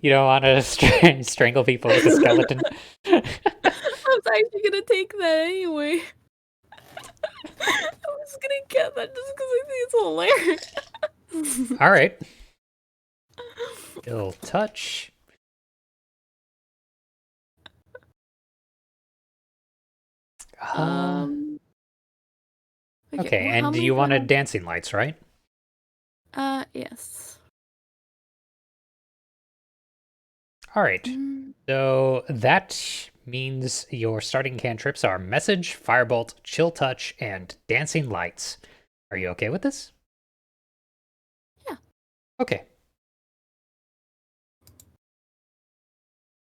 You don't want to strangle people with a skeleton? I was actually gonna take that anyway. I was gonna get that just because I think it's hilarious. All right. Chill touch. Okay, well, how and many you do I wanted have? dancing lights, right? Yes. All right. Mm, So that means your starting cantrips are Message, Firebolt, Chill Touch, and Dancing Lights. Are you okay with this? Yeah. Okay.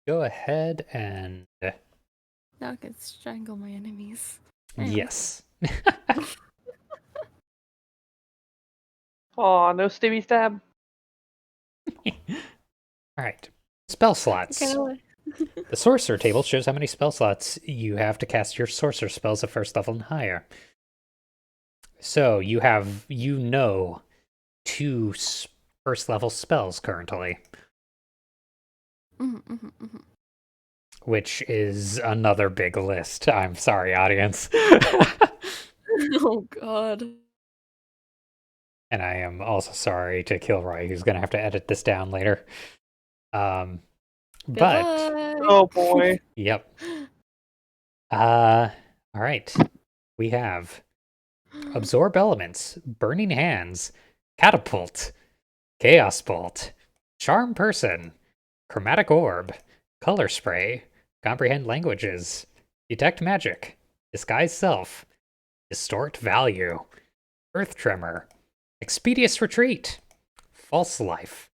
Go ahead and... now I can strangle my enemies. Anyway. Yes. Oh, no stabby stab. All right. Spell slots. Okay. The Sorcerer table shows how many spell slots you have to cast your Sorcerer spells at first level and higher. So you have, 2 first level spells currently, which is another big list. I'm sorry, audience. Oh god. And I am also sorry to Kilroy, who's going to have to edit this down later. But Goodbye. Oh boy. yep. All right. We have absorb elements, burning hands, catapult, chaos bolt, charm person, chromatic orb, color spray, comprehend languages, detect magic, disguise self, distort value, earth tremor, expeditious retreat, false life,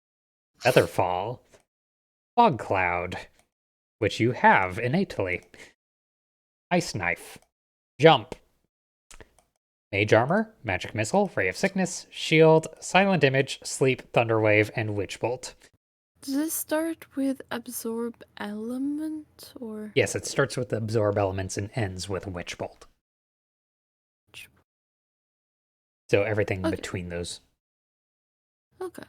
featherfall, fog cloud, which you have innately, ice knife, jump, mage armor, magic missile, ray of sickness, shield, silent image, sleep, thunderwave, and witch bolt. Does this start with absorb element or? Yes, it starts with absorb elements and ends with witch bolt. So everything Okay. between those. Okay.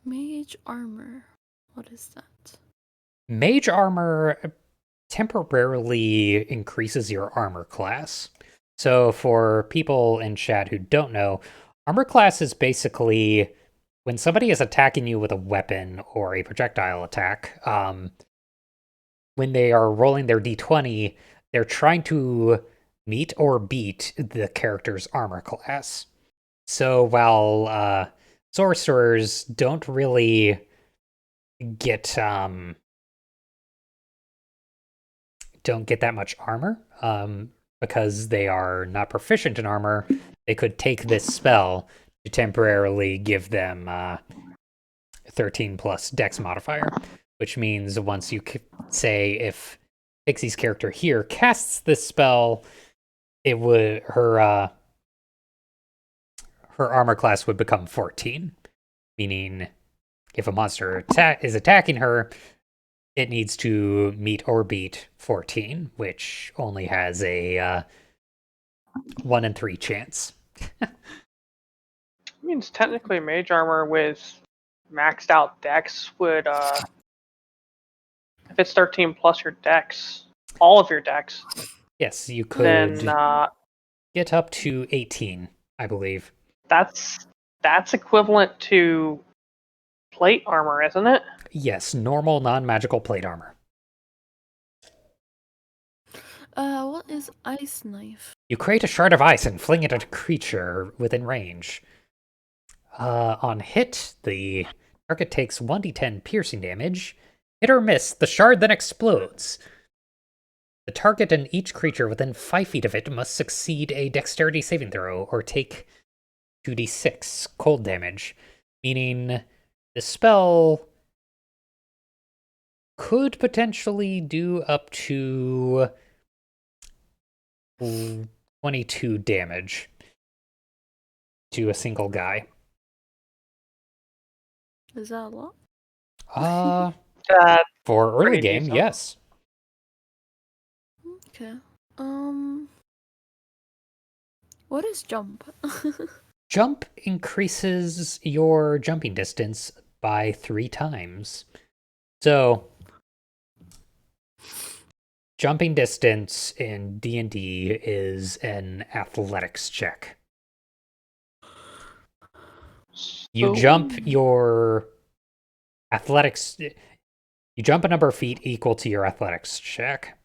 Mage armor. What is that? Mage armor temporarily increases your armor class. So for people in chat who don't know, armor class is basically when somebody is attacking you with a weapon or a projectile attack, when they are rolling their d20, they're trying to meet or beat the character's armor class. So while sorcerers don't really get that much armor, because they are not proficient in armor, they could take this spell to temporarily give them 13 plus dex modifier, which means once you say if Pixie's character here casts this spell, it would her armor class would become 14, meaning if a monster is attacking her, it needs to meet or beat 14, which only has a 1 in 3 chance. Means technically mage armor with maxed out dex would if it's 13 plus your dex, all of your dex, Yes, you then could get up to 18, I believe. that's equivalent to plate armor, isn't it? Yes, normal non-magical plate armor. What is ice knife? You create a shard of ice and fling it at a creature within range. On hit, the target takes 1d10 piercing damage. Hit or miss, the shard then explodes. The target and each creature within 5 feet of it must succeed a dexterity saving throw or take 2d6 cold damage, meaning the spell could potentially do up to 22 damage to a single guy. Is that a lot? For early pretty game, decent. yes. Okay. What is jump? Jump increases your jumping distance by 3 times. So, jumping distance in D&D is an athletics check. You jump your athletics. You jump a number of feet equal to your athletics check.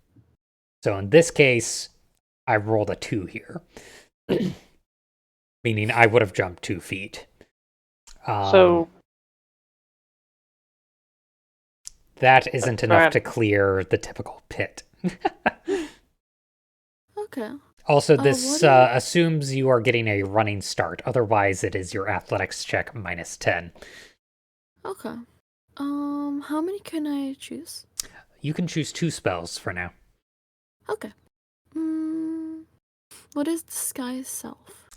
So in this case, I rolled a 2 here. Meaning I would have jumped 2 feet. So that isn't Go enough ahead. to clear the typical pit. Okay. Also, what this do you- assumes you are getting a running start. Otherwise, it is your athletics check minus 10. Okay. How many can I choose? You can choose 2 spells for now. Okay. What is disguise self?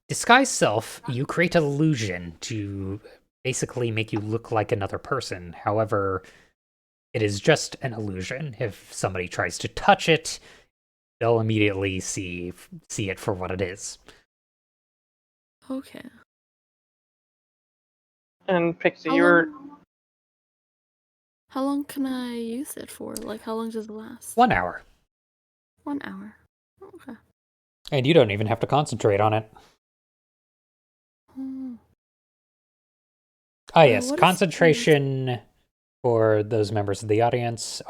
Disguise self, you create an illusion to basically make you look like another person. However, it is just an illusion. If somebody tries to touch it, they'll immediately see it for what it is. Okay. And Pixie, How you're How long can I use it for? Like, how long does it last? 1 hour. 1 hour. Okay. And you don't even have to concentrate on it. Hmm. Ah, yes, What is concentration for those members of the audience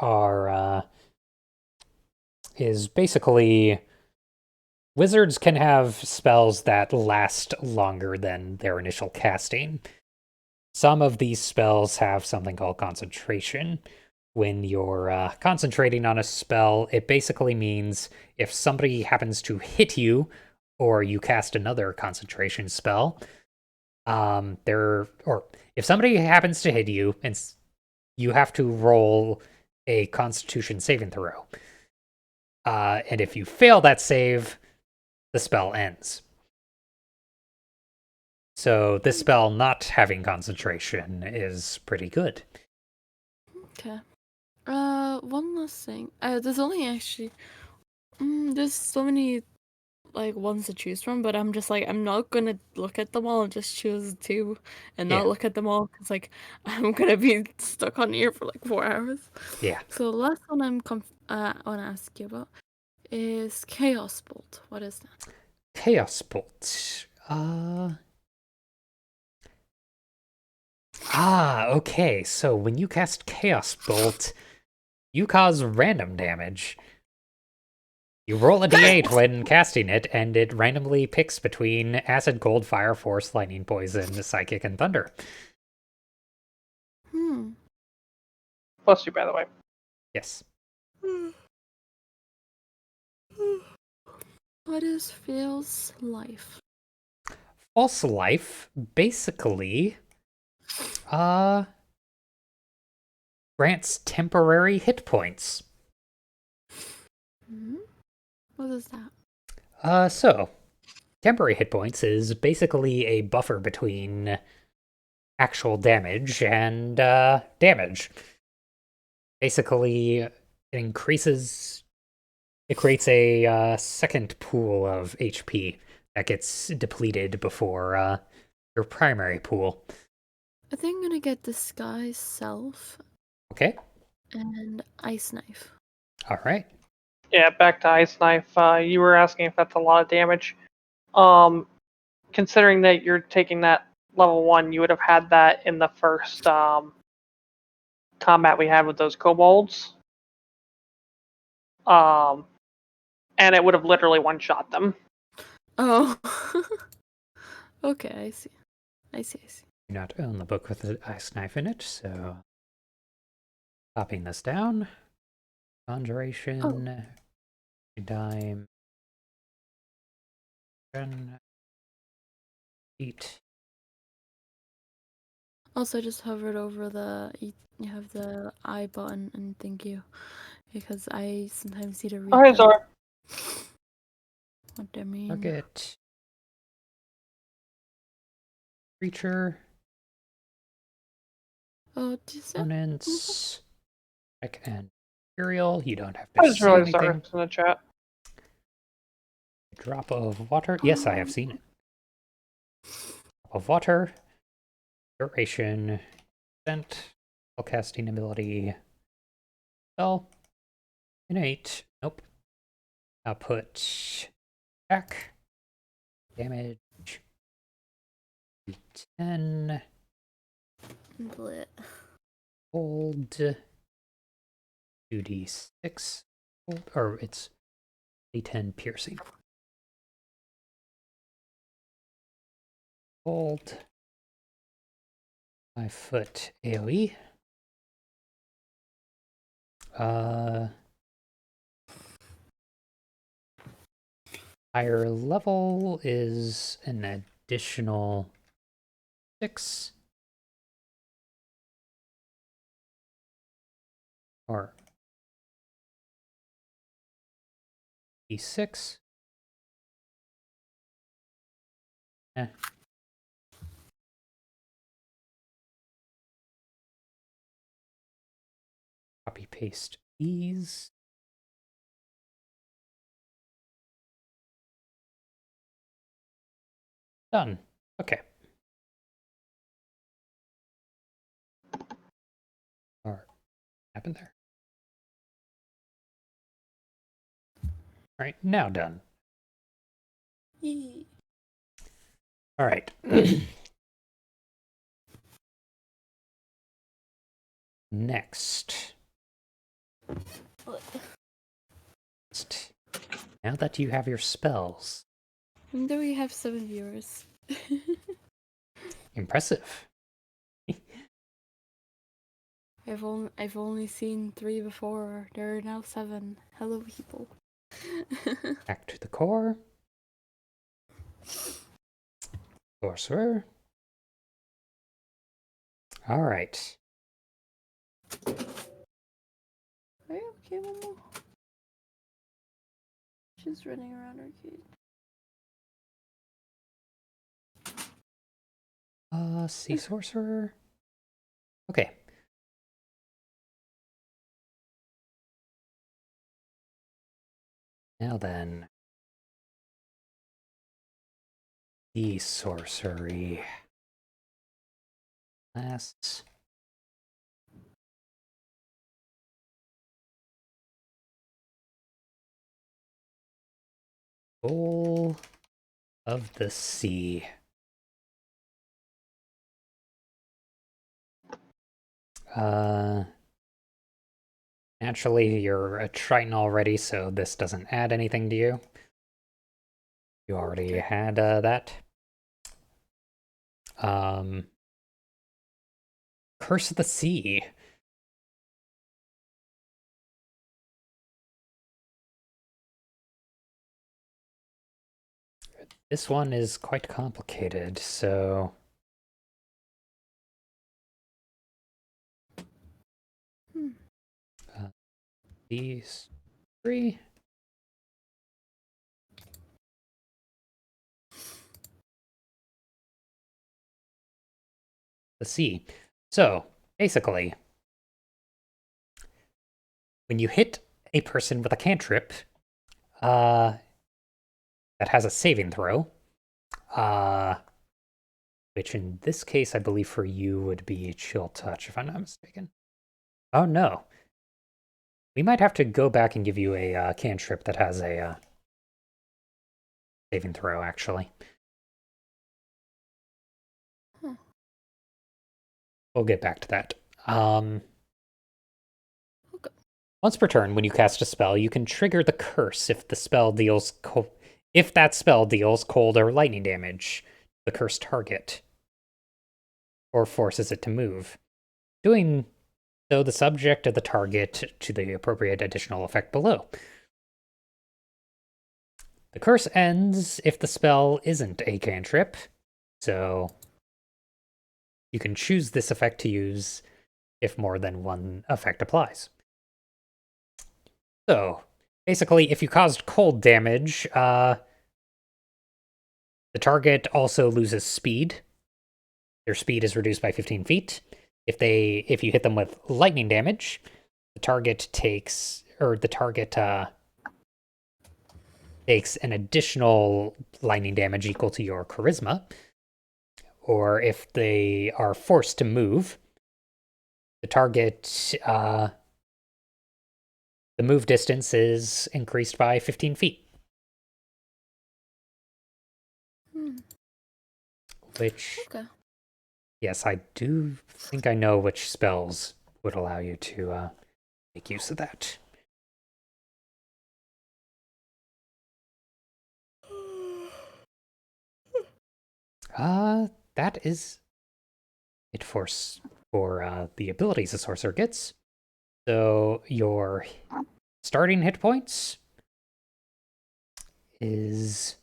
is basically wizards can have spells that last longer than their initial casting. Some of these spells have something called concentration. When you're concentrating on a spell, it basically means if somebody happens to hit you or you cast another concentration spell, or if somebody happens to hit you and you have to roll a Constitution saving throw. And if you fail that save, the spell ends. So this spell not having concentration is pretty good. Okay. One last thing. There's only actually, there's so many like ones to choose from, but I'm just like I'm not gonna look at them all and just choose two and Yeah. not look at them all because like I'm gonna be stuck on here for like 4 hours. Yeah. So the last one I want to ask you about is Chaos Bolt. What is that? Chaos Bolt. Okay. So when you cast Chaos Bolt, you cause random damage. You roll a d8 when casting it, and it randomly picks between acid, cold, fire, force, lightning, poison, psychic, and thunder. Plus you, by the way. Yes. What is Phil's life? False life basically grants temporary hit points. What is that? So temporary hit points is basically a buffer between actual damage and damage. Basically, it creates a second pool of HP that gets depleted before your primary pool. I think I'm gonna get Disguise Self Okay. and Ice Knife. All right. Yeah, back to Ice Knife. You were asking if that's a lot of damage. Considering that you're taking that level 1, you would have had that in the first combat we had with those kobolds. And it would have literally one-shot them. Oh. Okay, I see. I see. Do not own the book with the ice knife in it, so copying this down. Conjuration. Dime. Eat. Also, just hovered over you have the I button, and thank you, because I sometimes need to read Alright, Zara. what they mean. Target. Creature. Oh, just Opponents. Check and Imperial. You don't have I to just say realized anything. Zara's in the chat. Drop of water. Yes, I have seen it. Drop of water. Duration. Percent. Spellcasting ability. Spell. Innate. Nope. Output. Attack. Damage. 10. Blit. Hold. 2d6. Or it's d10 piercing. Hold. 5-foot AoE. Higher level is an additional 6. Or d6. Copy paste these. Done. Okay. Or happened there. All right, now done. Yee. All right. Next. Now that you have your spells. And there we have 7 viewers. Impressive. I've only seen 3 before. There are now 7. Hello, people. Back to the core. Sorcerer. All right. Are you okay, Momo? She's running around our cage. Sea sorcerer. Okay. Now then. Sea sorcery. Last. Soul of the sea. Naturally, you're a Triton already, so this doesn't add anything to you. You already had that. Curse of the Sea. This one is quite complicated, so... These 3. The sea. So, basically, when you hit a person with a cantrip, that has a saving throw, which in this case, I believe for you would be Chill Touch, if I'm not mistaken. Oh no. We might have to go back and give you a cantrip that has a saving throw, actually. Huh. We'll get back to that. Okay. Once per turn, when you cast a spell, you can trigger the curse if the spell deals if that spell deals cold or lightning damage to the cursed target, or forces it to move. Doing so, the subject of the target to the appropriate additional effect below. The curse ends if the spell isn't a cantrip, so you can choose this effect to use if more than one effect applies. So, basically, if you caused cold damage, the target also loses speed. Their speed is reduced by 15 feet. If you hit them with lightning damage, the target takes an additional lightning damage equal to your charisma. Or if they are forced to move, the target the move distance is increased by 15 feet. Which, Okay. yes, I do think I know which spells would allow you to make use of that. That is it for the abilities a sorcerer gets. So your starting hit points is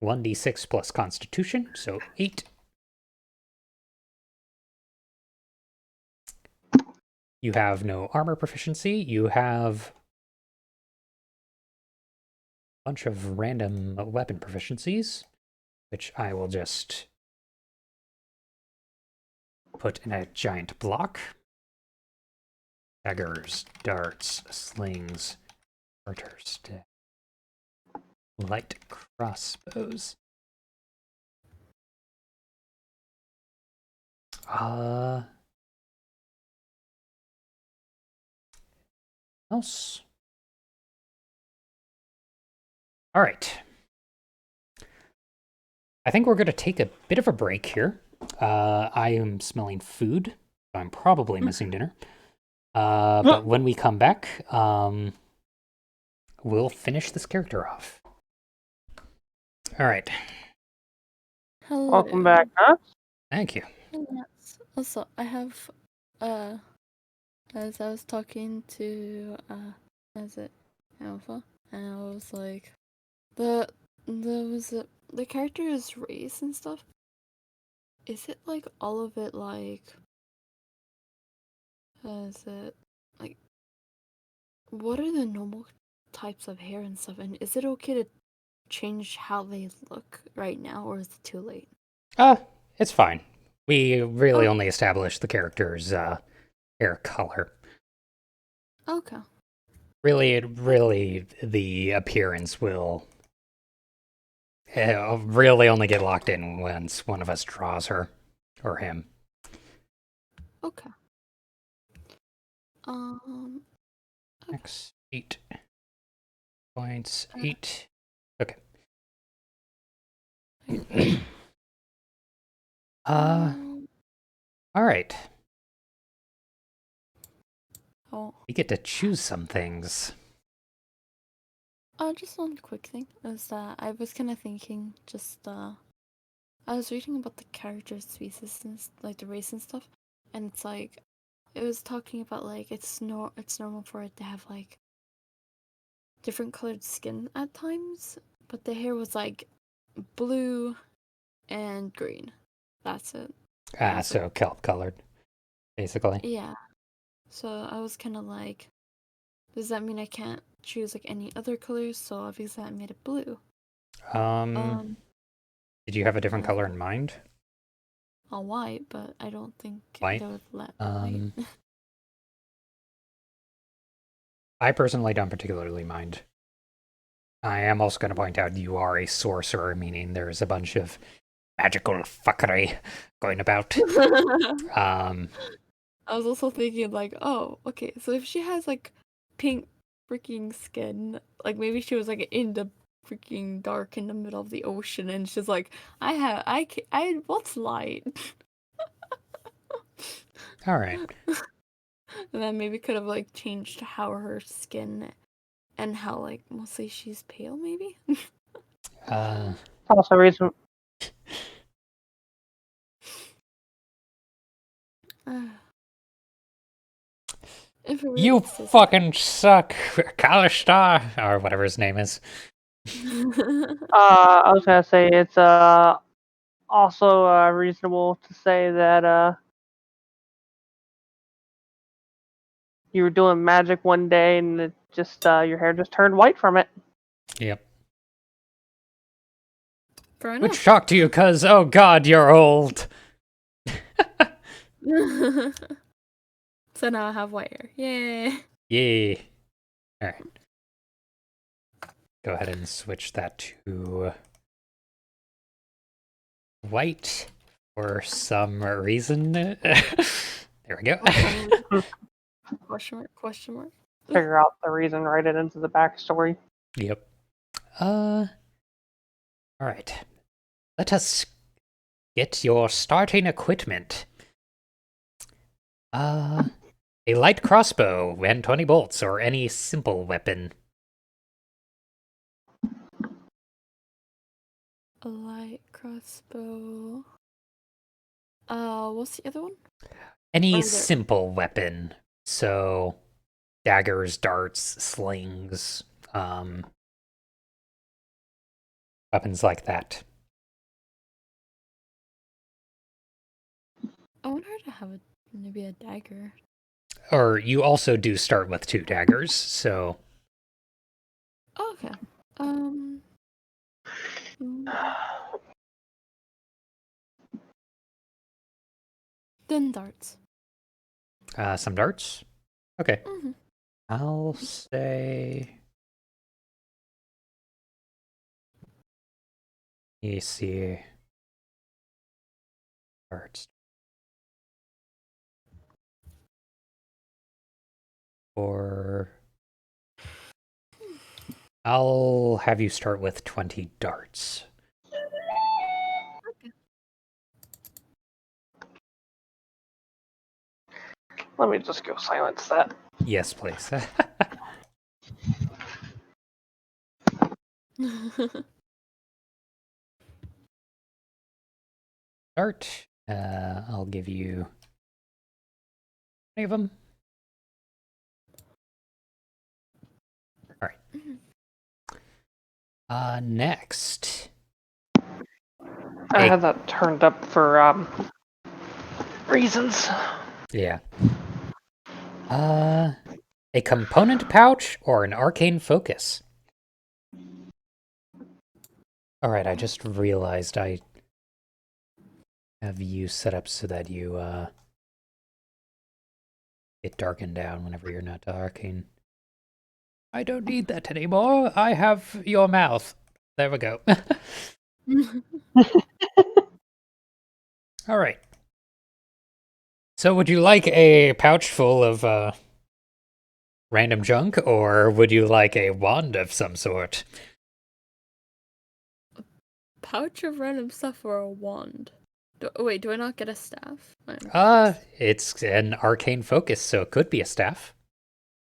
1d6 plus Constitution, so 8. You have no armor proficiency. You have a bunch of random weapon proficiencies, which I will just put in a giant block. Daggers, darts, slings, mortars, light crossbows. Else? All right. I think we're going to take a bit of a break here. I am smelling food. I'm probably missing dinner. But when we come back, we'll finish this character off. All right. Hello. Welcome back, huh? Thank you. Yes. Also, I have, as I was talking to, is it Alpha? And I was like, the character's race and stuff. Is it like all of it like, is it like, what are the normal types of hair and stuff? And is it okay to change how they look right now, or is it too late? It's fine. We really Oh. only established the character's hair color. Okay. Really, the appearance will really only get locked in once one of us draws her or him. Okay. Okay. X 8 points 8. Okay. All right. Oh. We get to choose some things. Just one quick thing is that I was kind of thinking, I was reading about the character species and like the race and stuff, and it's like, it was talking about like it's normal for it to have like different colored skin at times, but the hair was like blue and green. That's it. So kelp colored, basically. Yeah. So I was kind of like, does that mean I can't choose like any other colors? So obviously I made it blue. Did you have a different color in mind? All white, but I don't think White? they would let white. I personally don't particularly mind. I am also going to point out you are a sorcerer, meaning there's a bunch of magical fuckery going about. I was also thinking like, oh, okay, so if she has like pink freaking skin, like maybe she was like in the freaking dark in the middle of the ocean, and she's like, I what's light? All right. And then maybe could have like changed how her skin and how like mostly she's pale, maybe. Also, reason. If it You really says fucking suck, Kalistar, or whatever his name is. I was gonna say it's also reasonable to say that you were doing magic one day and it just your hair just turned white from it. Yep. Fair Which enough. shocked you, cause oh god, you're old. So now I have white hair. Yay. Yay. All right. Go ahead and switch that to white for some reason. There we go. Question mark. Figure out the reason, write it into the backstory. Yep. All right. Let us get your starting equipment. A light crossbow and 20 bolts, or any simple weapon. A light crossbow. What's the other one? Any Or simple weapon. So, daggers, darts, slings, weapons like that. I want her to have maybe a dagger. Or you also do start with 2 daggers, so... Oh, okay. Then darts. Some darts? Okay. Mm-hmm. I'll say... Let me see... Darts. Or... I'll have you start with 20 darts. Let me just go silence that. Yes, please. Start. I'll give you 20 of them. All right. Next. I had that turned up for reasons. Yeah. A component pouch or an arcane focus? All right, I just realized I have you set up so that you get darkened down whenever you're not arcane. I don't need that anymore. I have your mouth. There we go. All right. So would you like a pouch full of random junk, or would you like a wand of some sort? Pouch of random stuff or a wand? Wait, do I not get a staff? It's an arcane focus, so it could be a staff,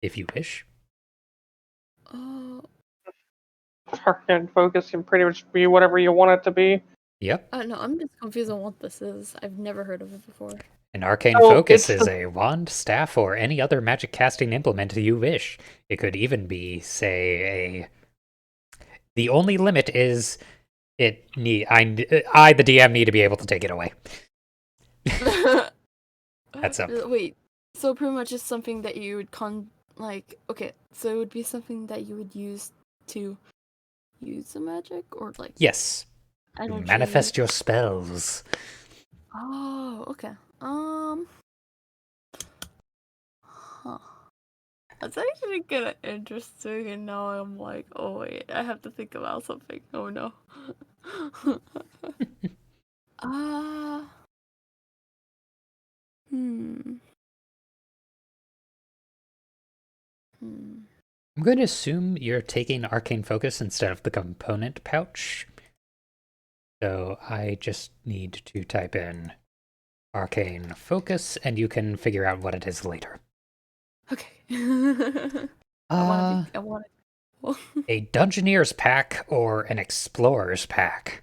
if you wish. Oh, Arcane focus can pretty much be whatever you want it to be. Yep. no, I'm just confused on what this is. I've never heard of it before. An arcane Oh, focus it's is a wand, staff, or any other magic casting implement you wish. It could even be, say, the only limit is I, the DM, need to be able to take it away. That's up. Wait, so pretty much it's something that you would okay, so it would be something that you would use to use the magic, or like... Yes. Manifest your spells. Oh, okay. Huh. That's actually kind of interesting, and now I'm like, oh wait, I have to think about something. Oh no. Hmm. I'm going to assume you're taking arcane focus instead of the component pouch. So I just need to type in arcane focus, and you can figure out what it is later. Okay. I want it. A Dungeoneer's pack or an Explorer's pack?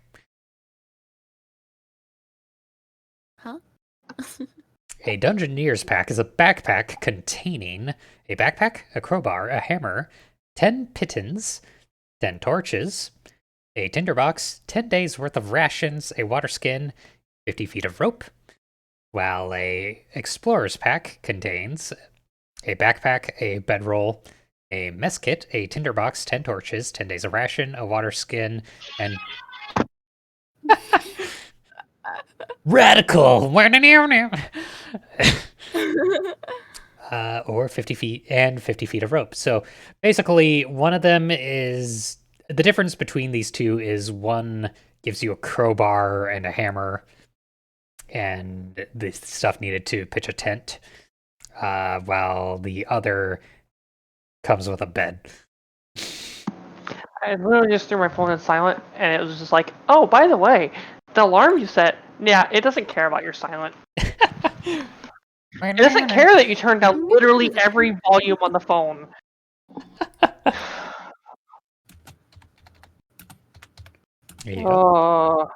Huh? A Dungeoneer's pack is a backpack containing a backpack, a crowbar, a hammer, 10 pitons, 10 torches, a tinderbox, 10 days worth of rations, a water skin, 50 feet of rope, while a Explorer's pack contains a backpack, a bedroll, a mess kit, a tinderbox, 10 torches, 10 days of ration, a water skin, and... Radical! Or 50 feet and 50 feet of rope. So basically, one of them is... The difference between these two is one gives you a crowbar and a hammer and the stuff needed to pitch a tent, while the other comes with a bed. I literally just threw my phone in silent, and it was just like, oh, by the way, the alarm you set, yeah, it doesn't care about your silent. It doesn't care that you turned down literally every volume on the phone. Oh.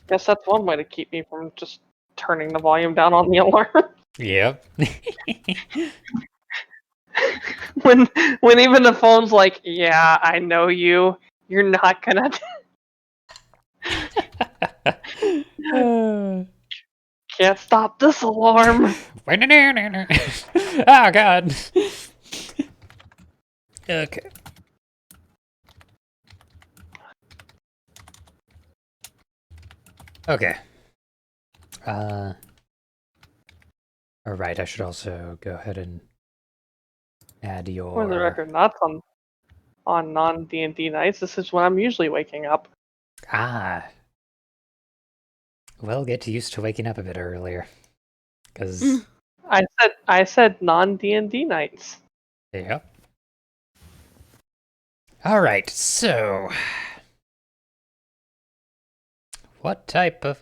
Guess that's one way to keep me from just turning the volume down on the alarm. Yep. when even the phone's like, yeah, I know you. You're not gonna. Can't stop this alarm. Oh god. Okay. Okay. Alright, I should also go ahead and add your... For the record, not on non D&D nights. This is when I'm usually waking up. Ah. Well, get used to waking up a bit earlier. Because... I said non D&D nights. Yep. Alright, so... What type of...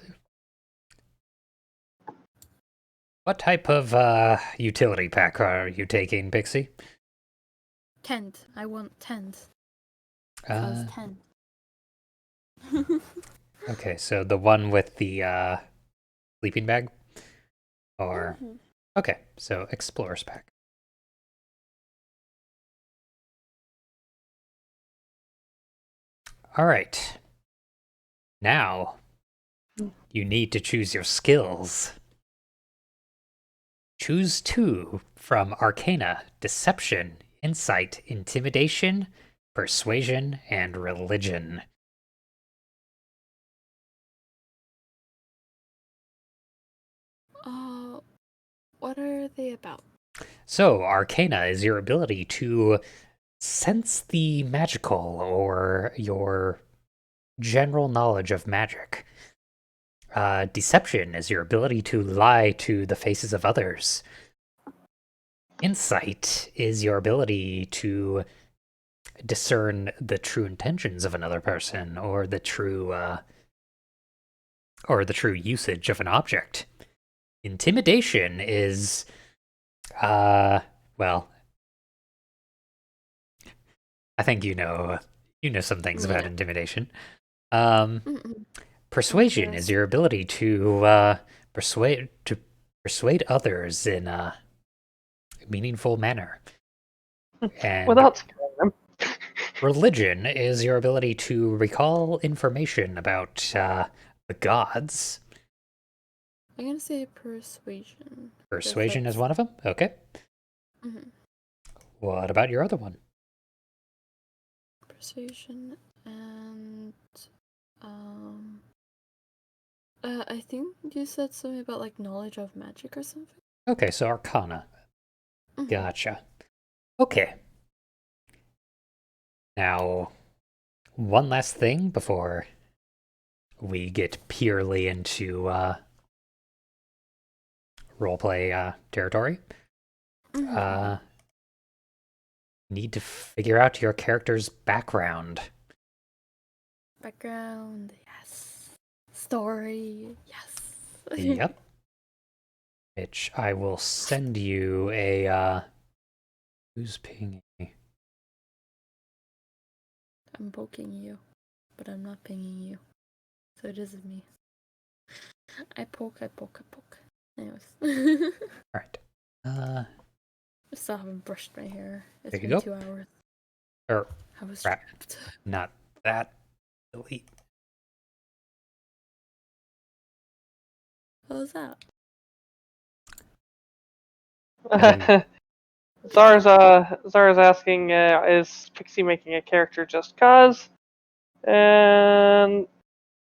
What type of utility pack are you taking, Pixie? Tent. I want tent. Uh, Cause tent. okay, so the one with the sleeping bag? Or Mhm. okay, so Explorer's pack. All right. Now you need to choose your skills. Choose 2 from Arcana, Deception, Insight, Intimidation, Persuasion, and Religion. What are they about? So, Arcana is your ability to sense the magical or your general knowledge of magic. Deception is your ability to lie to the faces of others. Insight is your ability to discern the true intentions of another person or the true usage of an object. Intimidation is well, I think you know some things about Yeah. intimidation. Mm-mm. Persuasion is Yes. your ability to persuade others in a meaningful manner. And Without scaring them. religion is your ability to recall information about the gods. I'm gonna say persuasion. Persuasion is that's- one of them? Okay. Mhm. What about your other one? Persuasion and I think you said something about like knowledge of magic or something. Okay, so Arcana. Mhm. Gotcha. Okay. Now, one last thing before we get purely into roleplay territory. Mhm. Need to figure out your character's background. Background, yes. Story, yes. Yep. Which I will send you a who's pinging me? I'm poking you, but I'm not pinging you. So it isn't me. I poke. Anyways. Alright. I still haven't brushed my hair. It's There you been go. 2 hours. Or I was crap. trapped. Not that. Delete. What was that? And Zara's asking, is Pixie making a character just cause? And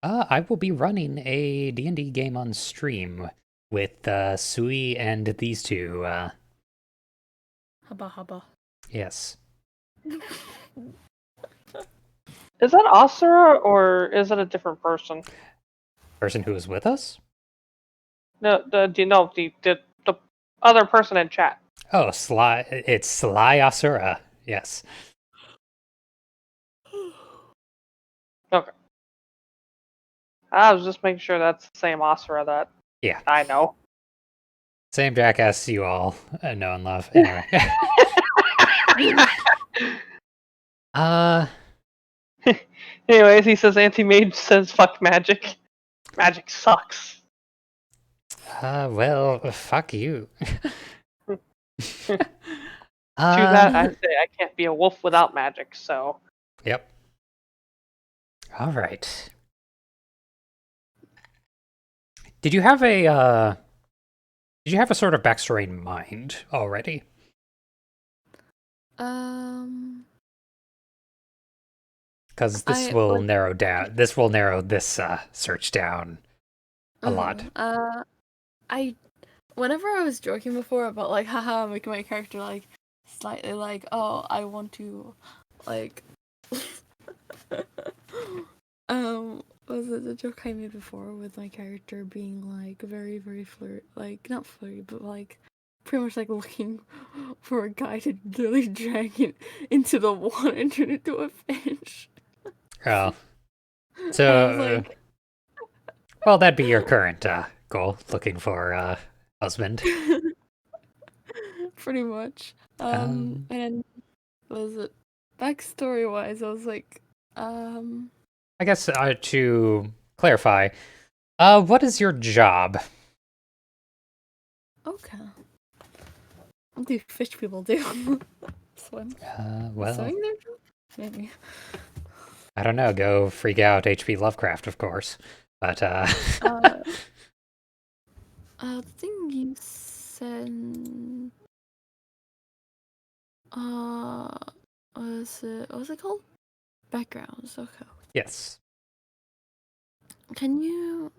I will be running a D&D game on stream with Sui and these two. Haba haba. Yes. is that Asura or is it a different person? Person who is with us? No, the other person in chat. Oh, Sly. It's Sly Asura. Yes. Okay. I was just making sure that's the same Asura that Yeah. I know. Same jackass you all know and love. Anyway. Anyways, he says anti-mage says fuck magic. Magic sucks. Well, fuck you. To that I say I can't be a wolf without magic, so Yep. All right. Did you have a sort of backstory in mind already? Because this will narrow down. This will narrow this search down a lot. Whenever I was joking before about like, haha, making my character like slightly like, oh, I want to like, was it the joke I made before with my character being like very, very like not flirty, but like pretty much like looking for a guy to literally drag it into the water and turn it into a fish. Oh, I so was like, well, that'd be your current goal, looking for husband. Pretty much. Um, And was it backstory wise? I was like, I guess to clarify, what is your job? okay. What do fish people do? Swim. Well, Swimming their job? Maybe. I don't know. Go freak out H.P. Lovecraft, of course. But The thing you said. What was it called? Backgrounds. Okay. yes. Can you?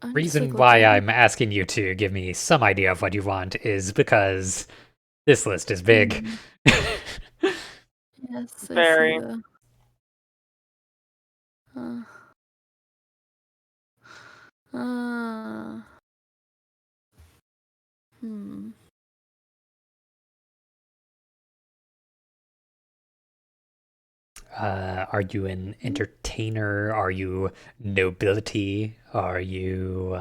I'm just, Reason like, why looking. I'm asking you to give me some idea of what you want is because this list is big. Yes, I see Very. the. Hmm. Are you an entertainer? Are you nobility? Are you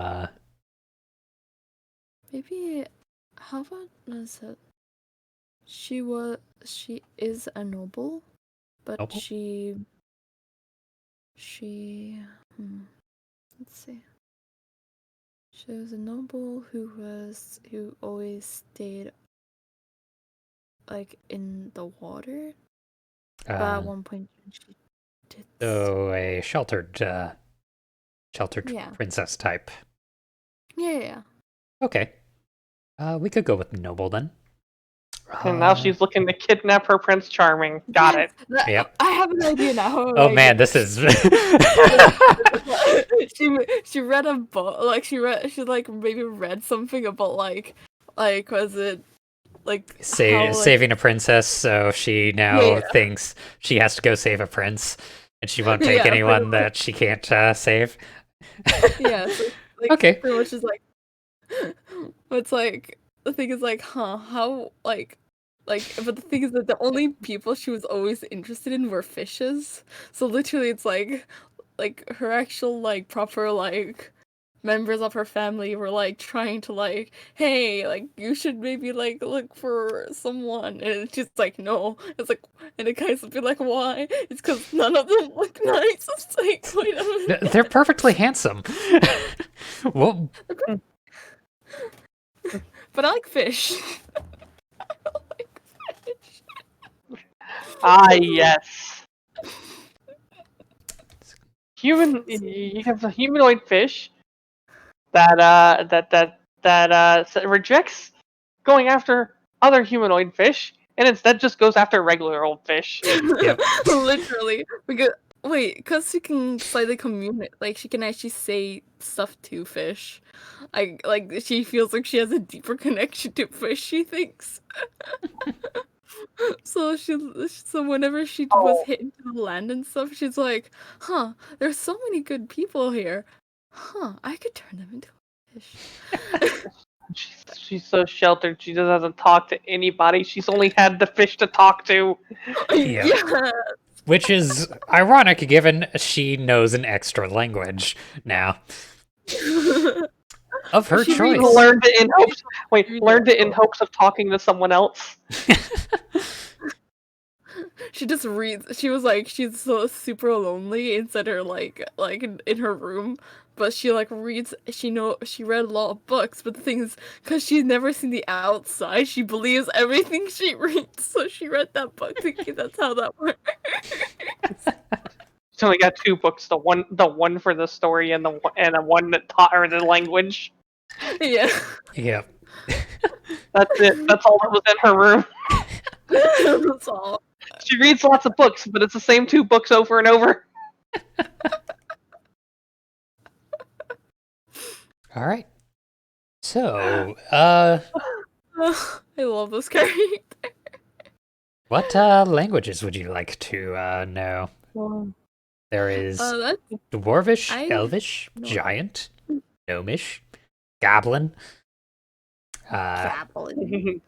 Maybe. How about is it? She is a noble, but noble? she. Let's see. She was a noble who always stayed like in the water. But at one point she did. So a sheltered Yeah. princess type. Yeah. Okay. We could go with noble then. And now she's looking to kidnap her Prince Charming. Got it. Yep. I have an idea now. Oh man, this is she read a book, like she like maybe read something about like was it like how, like, saving a princess, so she now Yeah. thinks she has to go save a prince, and she won't take Yeah, pretty anyone much. that she can't save. Yeah, so, like, Okay. pretty much is like, it's like the thing is like, how like, but the thing is that the only people she was always interested in were fishes. So literally, it's like her actual like proper like members of her family were like trying to like, hey, like you should maybe like look for someone, and it's just like no, it's like, and it guys would be like, why? It's because none of them look nice. It's like, wait a minute. They're perfectly handsome. Well, But I like fish. Ah, yes. You have a humanoid fish that rejects going after other humanoid fish and instead just goes after regular old fish. Yep. Literally, because she can slightly communicate, like she can actually say stuff to fish. Like she feels like she has a deeper connection to fish. She thinks. So whenever she was hit into the land and stuff, she's like, "Huh, there's so many good people here. Huh, I could turn them into a fish." She's so sheltered. She just doesn't talk to anybody. She's only had the fish to talk to. Yeah. Yeah. Which is ironic given she knows an extra language now. Of her She choice. Learned it in hopes. Learned it in hopes of talking to someone else. She just reads. She was like, she's so super lonely inside her like in her room, but she like reads. She read a lot of books, but the thing is, because she's never seen the outside, she believes everything she reads. So she read that book thinking that's how that works. She's only got 2 books. The one for the story and the one that taught her the language. Yeah. Yep. That's it. That's all that was in her room. That's all. She reads lots of books, but it's the same 2 books over and over. All right. So, I love this character. what languages would you like to know? There is That's Dwarvish, no. Elvish, Giant, Gnomish, Goblin, Javelin.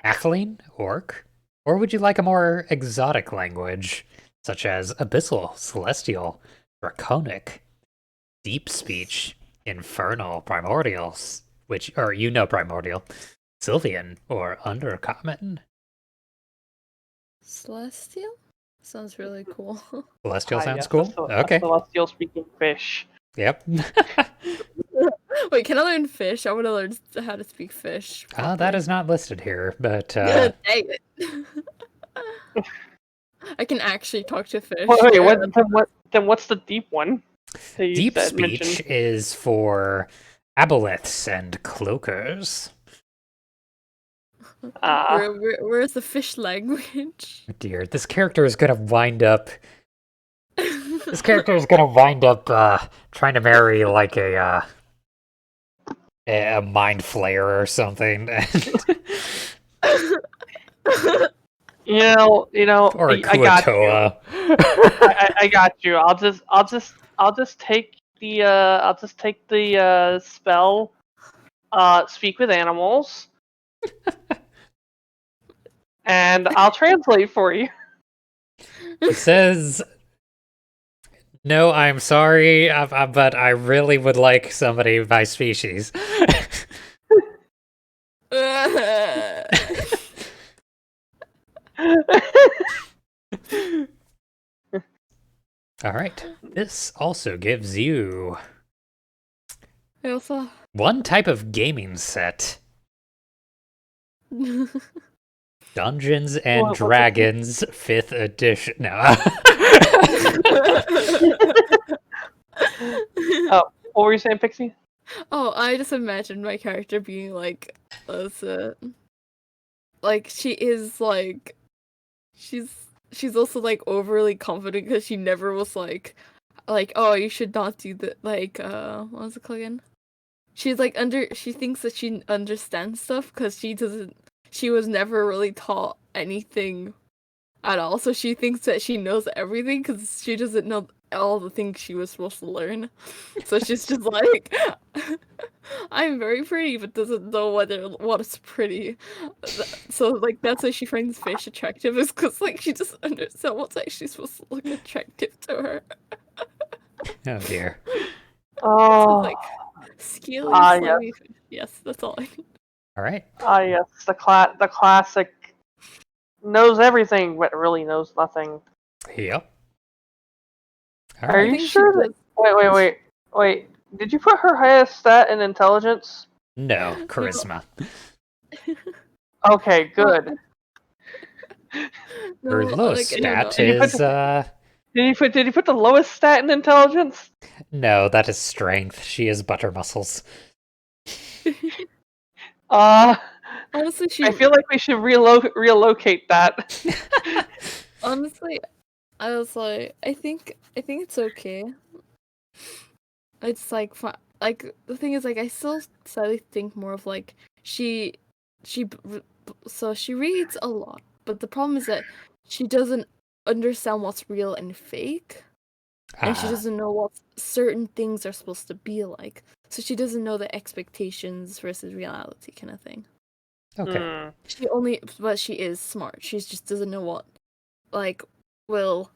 Halfling, Orc, or would you like a more exotic language, such as Abyssal, Celestial, Draconic, Deep Speech, infernal, primordial, primordial, Sylvian, or undercommon. Celestial? Sounds really cool. Celestial sounds yes, cool. Okay. Celestial speaking fish. Yep. Wait, can I learn fish? I want to learn how to speak fish. That is not listed here, but Dang it. I can actually talk to fish. Wait, yeah. then what's the deep one? that you deep said- speech mentioned? is for aboleths and cloakers. Where's the fish language? Dear, this character is gonna wind up. This character is gonna wind up trying to marry like a mind flayer or something. Or a I got you. Kuatoa. I got you. I'll just take the spell. Speak with animals. And I'll translate for you. It says, "No, I'm sorry, but I really would like somebody of my species." All right. This also gives you I also. one type of gaming set. Dungeons and What's it? Dragons 5th edition. No. What were you saying, Pixie? Oh, I just imagined my character being like she is like, she's also like overly confident because she never was like, oh, you should not do that. What was it called again? She's like she thinks that she understands stuff because she was never really taught anything at all. So she thinks that she knows everything because she doesn't know all the things she was supposed to learn. So she's just like, I'm very pretty, but doesn't know what is pretty. So like that's why she finds fish attractive, is because like she doesn't understand what's actually supposed to look attractive to her. Oh dear. So Oh, like scaly, yes. slimy fish. Yes, that's all I need. All right. yes, the classic knows everything but really knows nothing. Yep. All Are right. you think she sure that? does- Wait. Did you put her highest stat in intelligence? No, charisma. Okay, good. Her No, lowest like, I don't know. stat is Did you put the lowest stat in intelligence? no, that is strength. She is butter muscles. Honestly, I feel like we should relocate that. honestly, I was like, I think it's okay. It's like like the thing is, like, I still slightly think more of like she so she reads a lot, but the problem is that she doesn't understand what's real and fake, and she doesn't know what certain things are supposed to be like. So she doesn't know the expectations versus reality kind of thing. Okay. But she is smart. She just doesn't know what, like, so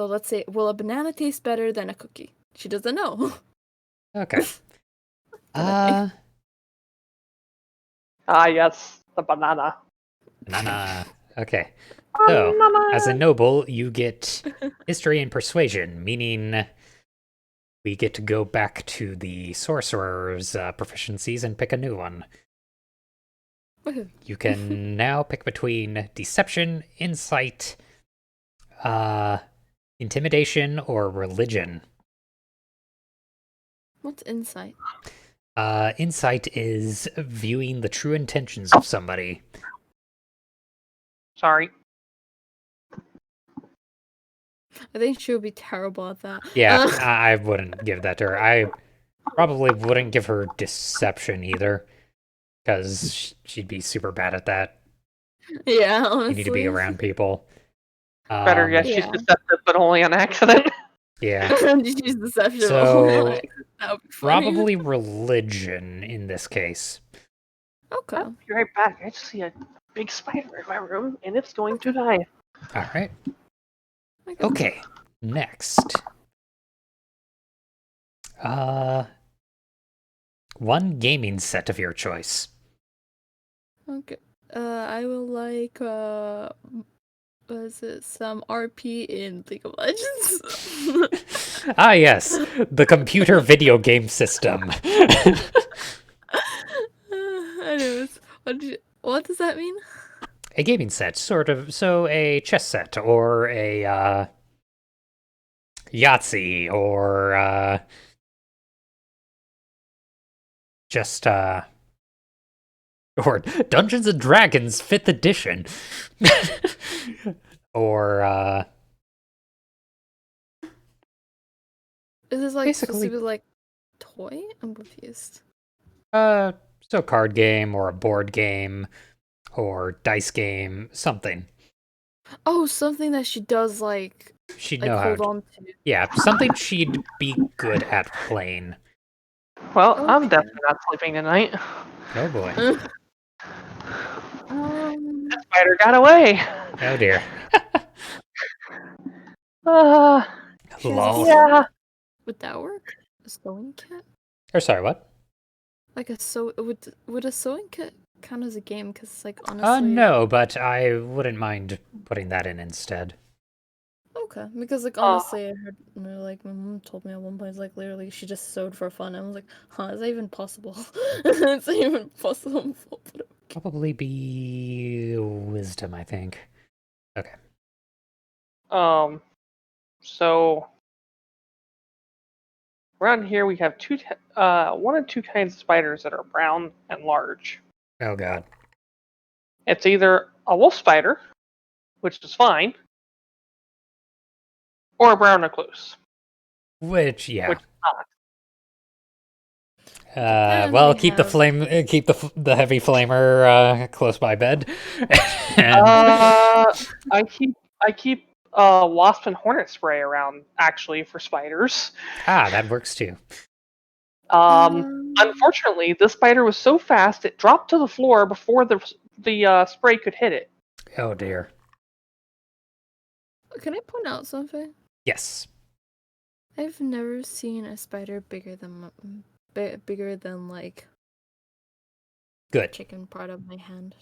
let's say, will a banana taste better than a cookie? She doesn't know. Okay. Kinda Yes, the banana. Nana. Okay. So, as a noble, you get history and persuasion, meaning we get to go back to the sorcerer's proficiencies and pick a new one. Woohoo. You can now pick between deception, insight, intimidation, or religion. What's insight? Insight is viewing the true intentions of somebody. Sorry. I think she would be terrible at that. Yeah, I wouldn't give that to her. I probably wouldn't give her deception either, because she'd be super bad at that. Yeah, honestly. You need to be around people. Better yet, she's Yeah. deceptive, but only on accident. Yeah, She's deception. So, that would be funny. probably religion in this case. Okay. I'll be right back. I just see a big spider in my room, and it's going to die. All right. Okay. Okay, next. one gaming set of your choice. Okay. I will like was it some RP in League of Legends? Ah, yes, the computer video game system. Anyways, what does that mean? A gaming set, sort of. So a chess set, or a Yahtzee, or just or Dungeons and Dragons 5th edition. Or Is this like Basically- supposed to be like toy? I'm confused. so card game or a board game or dice game, something. Oh, something that she does like She'd know how hold to, on to. yeah, something she'd be good at playing. Well, I'm Okay. definitely not sleeping tonight. Oh boy. That spider got away. Oh dear. She has a Lol. Yeah. Would that work? A sewing kit? Or sorry, what? Like would a sewing kit count as a game? Because like honestly. No, but I wouldn't mind putting that in instead. Okay, because like honestly, I heard like my mom told me at one point, it's like literally she just sewed for fun. I was like, huh, is that even possible? Is that even possible? Probably be wisdom, I think. Okay. So around here we have one and two kinds of spiders that are brown and large. Oh god. It's either a wolf spider, which is fine, or a brown recluse. Which, yeah. Which Then Well, we keep the have- flame, keep the heavy flamer close by bed. And- I keep wasp and hornet spray around actually for spiders. that works too. Unfortunately, this spider was so fast it dropped to the floor before the spray could hit it. Oh dear. Can I point out something? Yes. I've never seen a spider bigger than like Good. chicken part of my hand.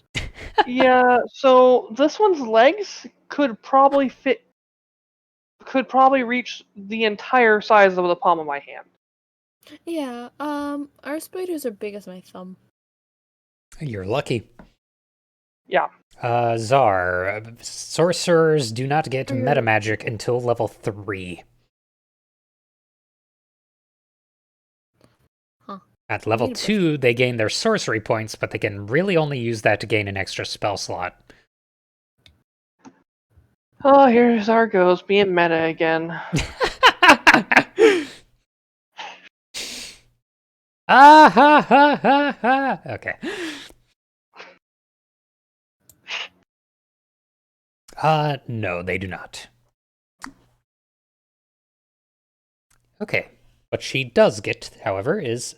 Yeah, so this one's legs could probably reach the entire size of the palm of my hand. Yeah. Our spiders are big as my thumb. You're lucky. Yeah. Czar, sorcerers do not get Okay. meta magic until level 3. Huh. At level Need a 2, they gain their sorcery points, but they can really only use that to gain an extra spell slot. Oh, here's our goes being meta again. Ah ha ha ha ha. Okay. No, they do not. Okay. What she does get, however, is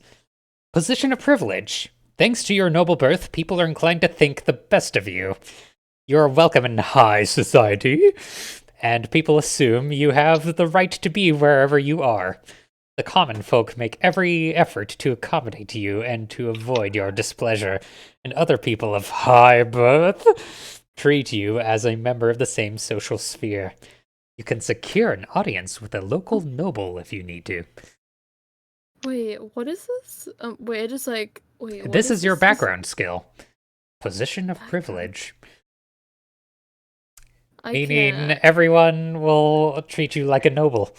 position of privilege. Thanks to your noble birth, people are inclined to think the best of you. You're welcome in high society, and people assume you have the right to be wherever you are. The common folk make every effort to accommodate you and to avoid your displeasure, and other people of high birth treat you as a member of the same social sphere. You can secure an audience with a local noble if you need to. Wait, what is this? Wait, I just like wait. What This is your this? background skill. Position of Background. privilege. I Meaning can't. everyone will treat you like a noble.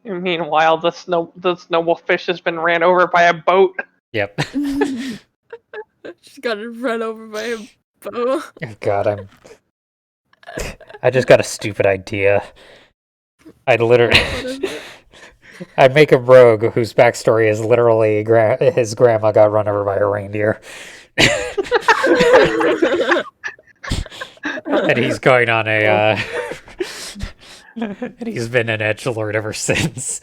Meanwhile, this noble fish has been ran over by a boat. Yep. She's got run over by a bow. Oh god, I just got a stupid idea. I'd literally... What is it? I'd make a rogue whose backstory is literally his grandma got run over by a reindeer. And he's going on a... and he's been an edgelord ever since.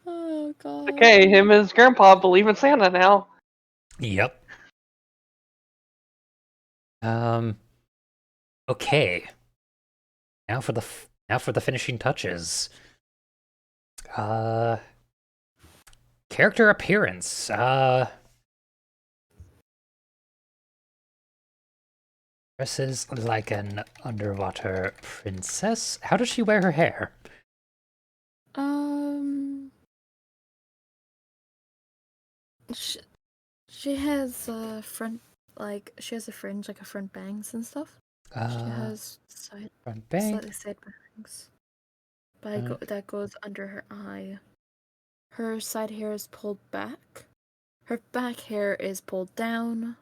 Oh god. Okay, him and his grandpa believe in Santa now. Yep. Okay. Now for the Now for the finishing touches. Character appearance. Dresses like an underwater princess. How does she wear her hair? She has front, like she has a fringe, like a front bangs and stuff. She has front bang. slightly side bangs, but that goes under her eye. Her side hair is pulled back. Her back hair is pulled down.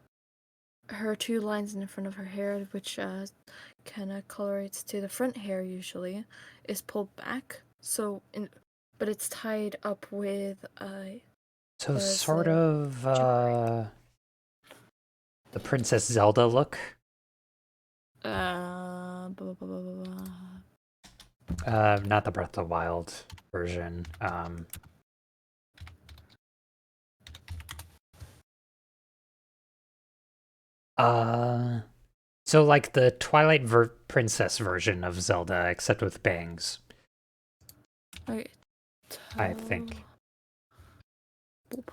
Her two lines in front of her hair, which kind of colorates to the front hair usually, is pulled back. But it's tied up with So sort of the Princess Zelda look. Blah, blah, blah, blah, blah. Not the Breath of the Wild version. So like the Twilight Princess version of Zelda, except with bangs. Wait, I think. Boop.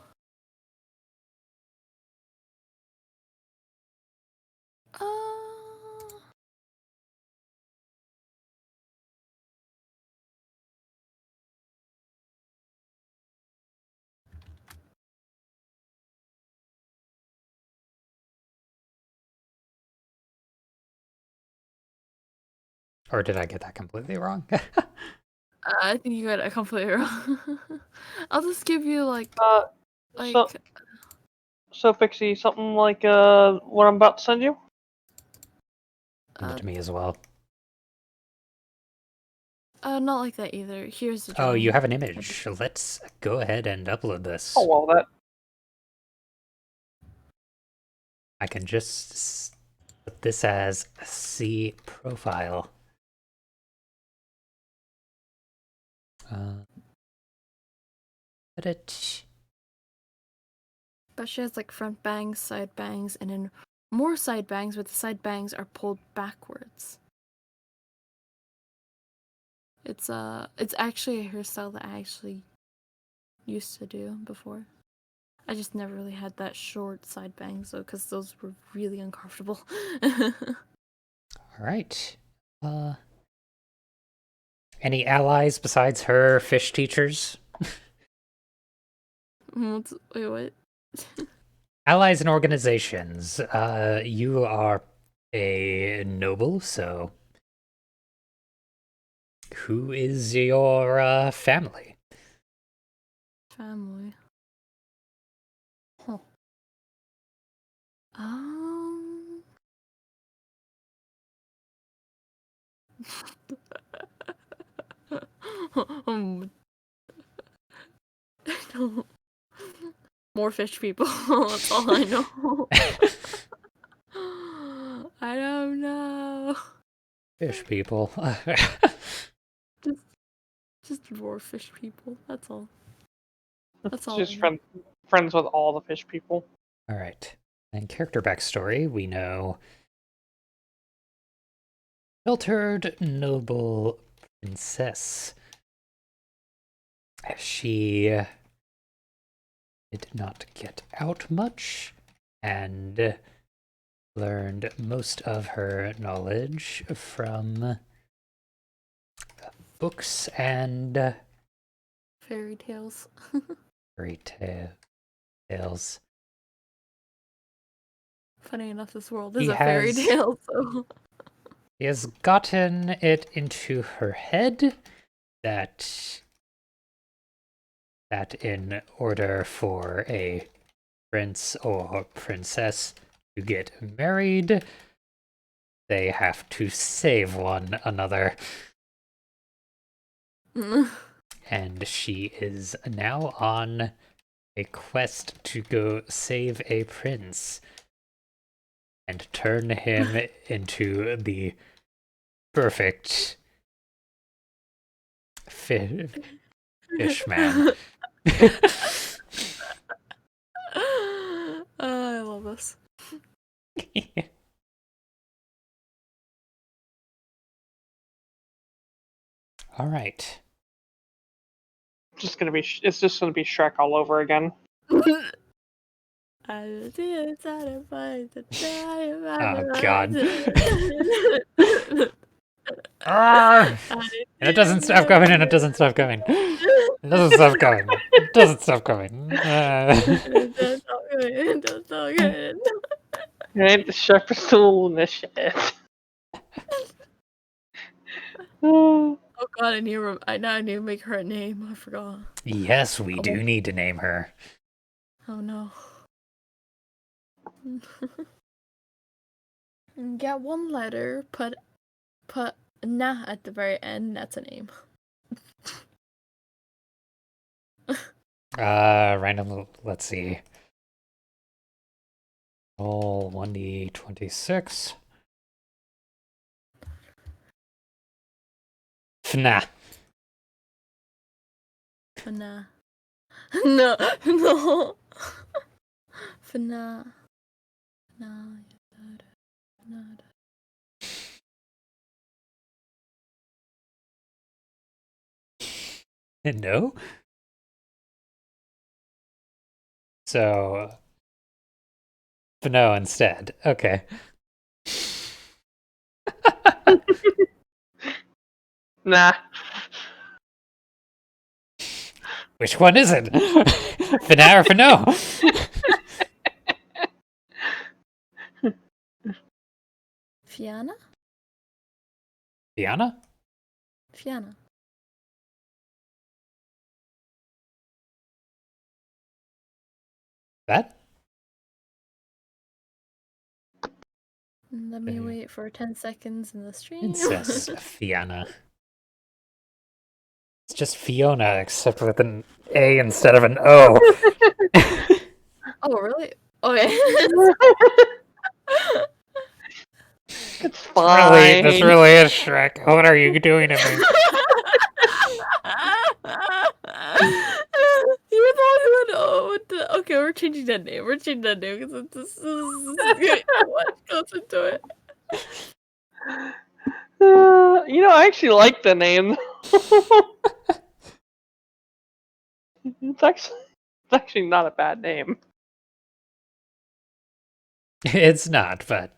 Or did I get that completely wrong? I think you got it completely wrong. I'll just give you like So Pixie, something like what I'm about to send you. Send it to me as well. Not like that either. Here's the Oh, drawing. you have an image. Let's go ahead and upload this. Oh well, that. I can just put this as C profile. Edit. But she has like front bangs, side bangs, and then more side bangs, but the side bangs are pulled backwards. It's actually a hairstyle that I actually used to do before. I just never really had that short side bangs though, because those were really uncomfortable. All right. Any allies besides her fish teachers? Wait, what? Allies and organizations. You are a noble, so who is your family? Family. Huh. No. More fish people. That's all I know. I don't know. Fish people. Just more fish people. That's all. That's all. Just friends with all the fish people. All right. And character backstory, we know sheltered noble princess. She did not get out much and learned most of her knowledge from books and fairy tales. fairy tales. Funny enough, this world is a fairy tale, so he has gotten it into her head that in order for a prince or princess to get married, they have to save one another. And she is now on a quest to go save a prince and turn him into the perfect fish man. I love this. All right. It's just gonna be Shrek all over again. Oh God. Ah! And it doesn't stop coming, and it doesn't stop coming. It doesn't stop coming. It doesn't stop coming. Right, the Shrek is still in this shit. Oh god, I need to make her a name. I forgot. Yes, we do need to name her. Oh no. Get one letter, put na at the very end, that's a name. Random, let's see. Roll 1d26. Fna. Fna. No, no. Fna. Fna. No? So, no instead. Okay. Nah. Which one is it? Fna or Fno? Fianna? Fianna? Fianna. That? Let me wait for 10 seconds in the stream. Incest Fianna. It's just Fiona, except with an A instead of an O. Oh, really? Okay. It's fine. This really is Shrek. What are you doing to me? You thought you would okay, we're changing that name. We're changing that name because this is good. What goes into it? I actually like the name. It's actually not a bad name. It's not, but...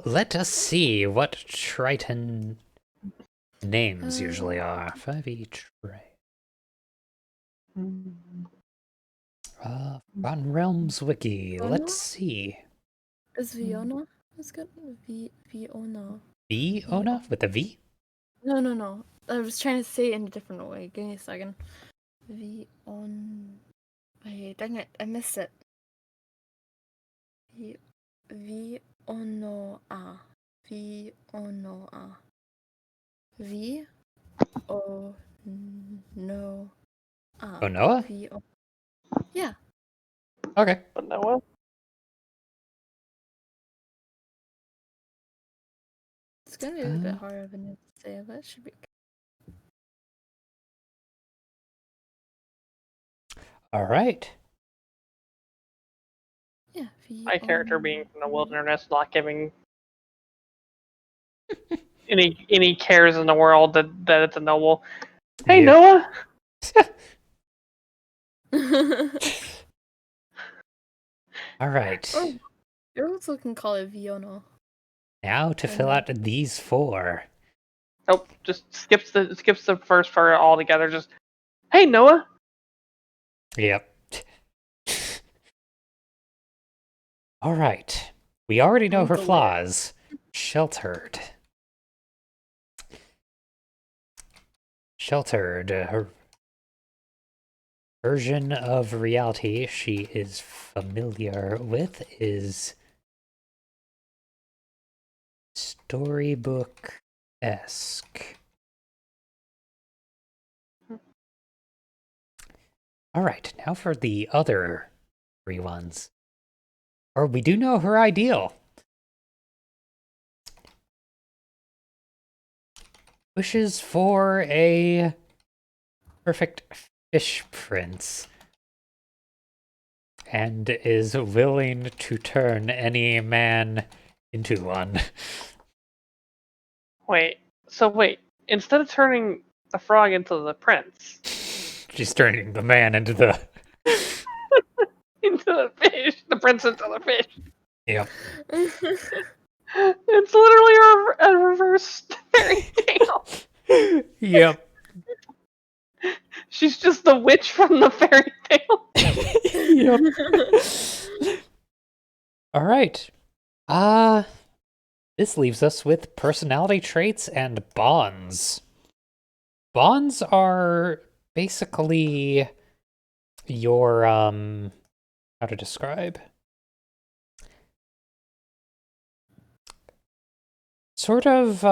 let us see what Triton names usually are. 5 each, right. On Realms Wiki, let's see. Is Fiona? It's good. Fiona. Fiona? With a V? No. I was trying to say it in a different way. Give me a second. Wait, dang it. I missed it. Vionoa. Vionoa. Oh, Noah? Yeah. Okay. But Noah? It's gonna be a bit harder of a name to say, but it should be okay. All right. Yeah. My character being from the wilderness, not giving any cares in the world that it's a noble. Hey, Yeah. Noah! All right. Oh, you also can call it Fiona. Now to fill out these 4. Nope, just skips the first part altogether. Just, hey, Noah! Yep. All right. We already know her flaws. Sheltered. Her version of reality she is familiar with is storybook-esque. All right, now for the other 3 ones. Or we do know her ideal. Wishes for a perfect fish prince. And is willing to turn any man into one. Wait. So wait. Instead of turning the frog into the prince, She's turning the man into the. into the fish, the prince into the fish. Yep. It's literally a reverse fairy tale. Yep. She's just the witch from the fairy tale. Yep. All right. This leaves us with personality traits and bonds. Bonds are basically your how to describe? Sort of